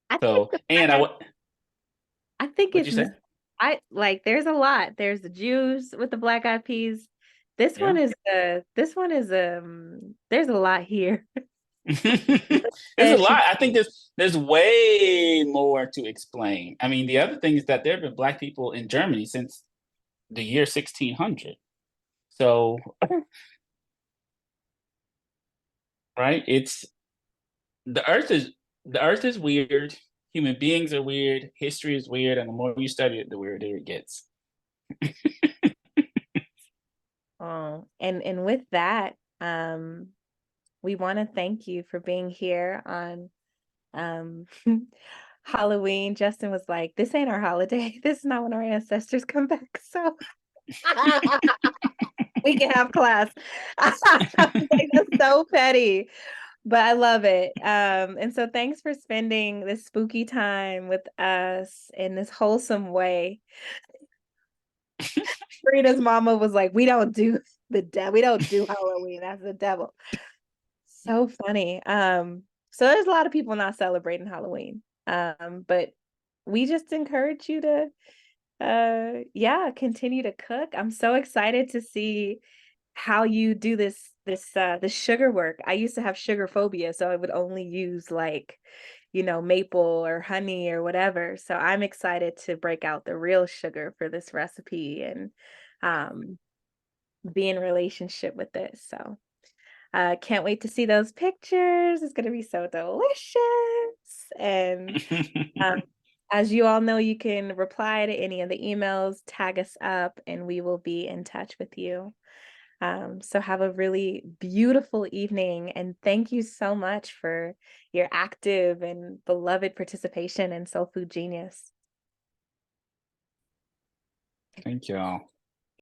I think So, and I think what'd it's you say? I like there's a lot. There's the Jews with the black eyed peas. This Yeah. one is there's a lot here. There's a And lot. I think there's way more to explain. I mean, the other thing is that there have been black people in Germany since the year 1600. So, right? It's the earth is weird. Human beings are weird. History is weird, and the more you study it, the weirder it gets. oh, and with that, we want to thank you for being here on um Halloween. Justin was like, "This ain't our holiday. This is not when our ancestors come back." So we can have class. Like, that's so petty, but I love it. And so thanks for spending this spooky time with us in this wholesome way. Frida's mama was like, "We don't do we don't do Halloween. That's the devil." So funny. So there's a lot of people not celebrating Halloween. But we just encourage you to yeah, continue to cook. I'm so excited to see how you do this sugar work. I used to have sugar phobia, so I would only use like, maple or honey or whatever. So I'm excited to break out the real sugar for this recipe and um be in relationship with this. So can't wait to see those pictures. It's gonna be so delicious. And as you all know, you can reply to any of the emails, tag us up, and we will be in touch with you. So have a really beautiful evening, and thank you so much for your active and beloved participation in Soul Food Genius. Thank you all.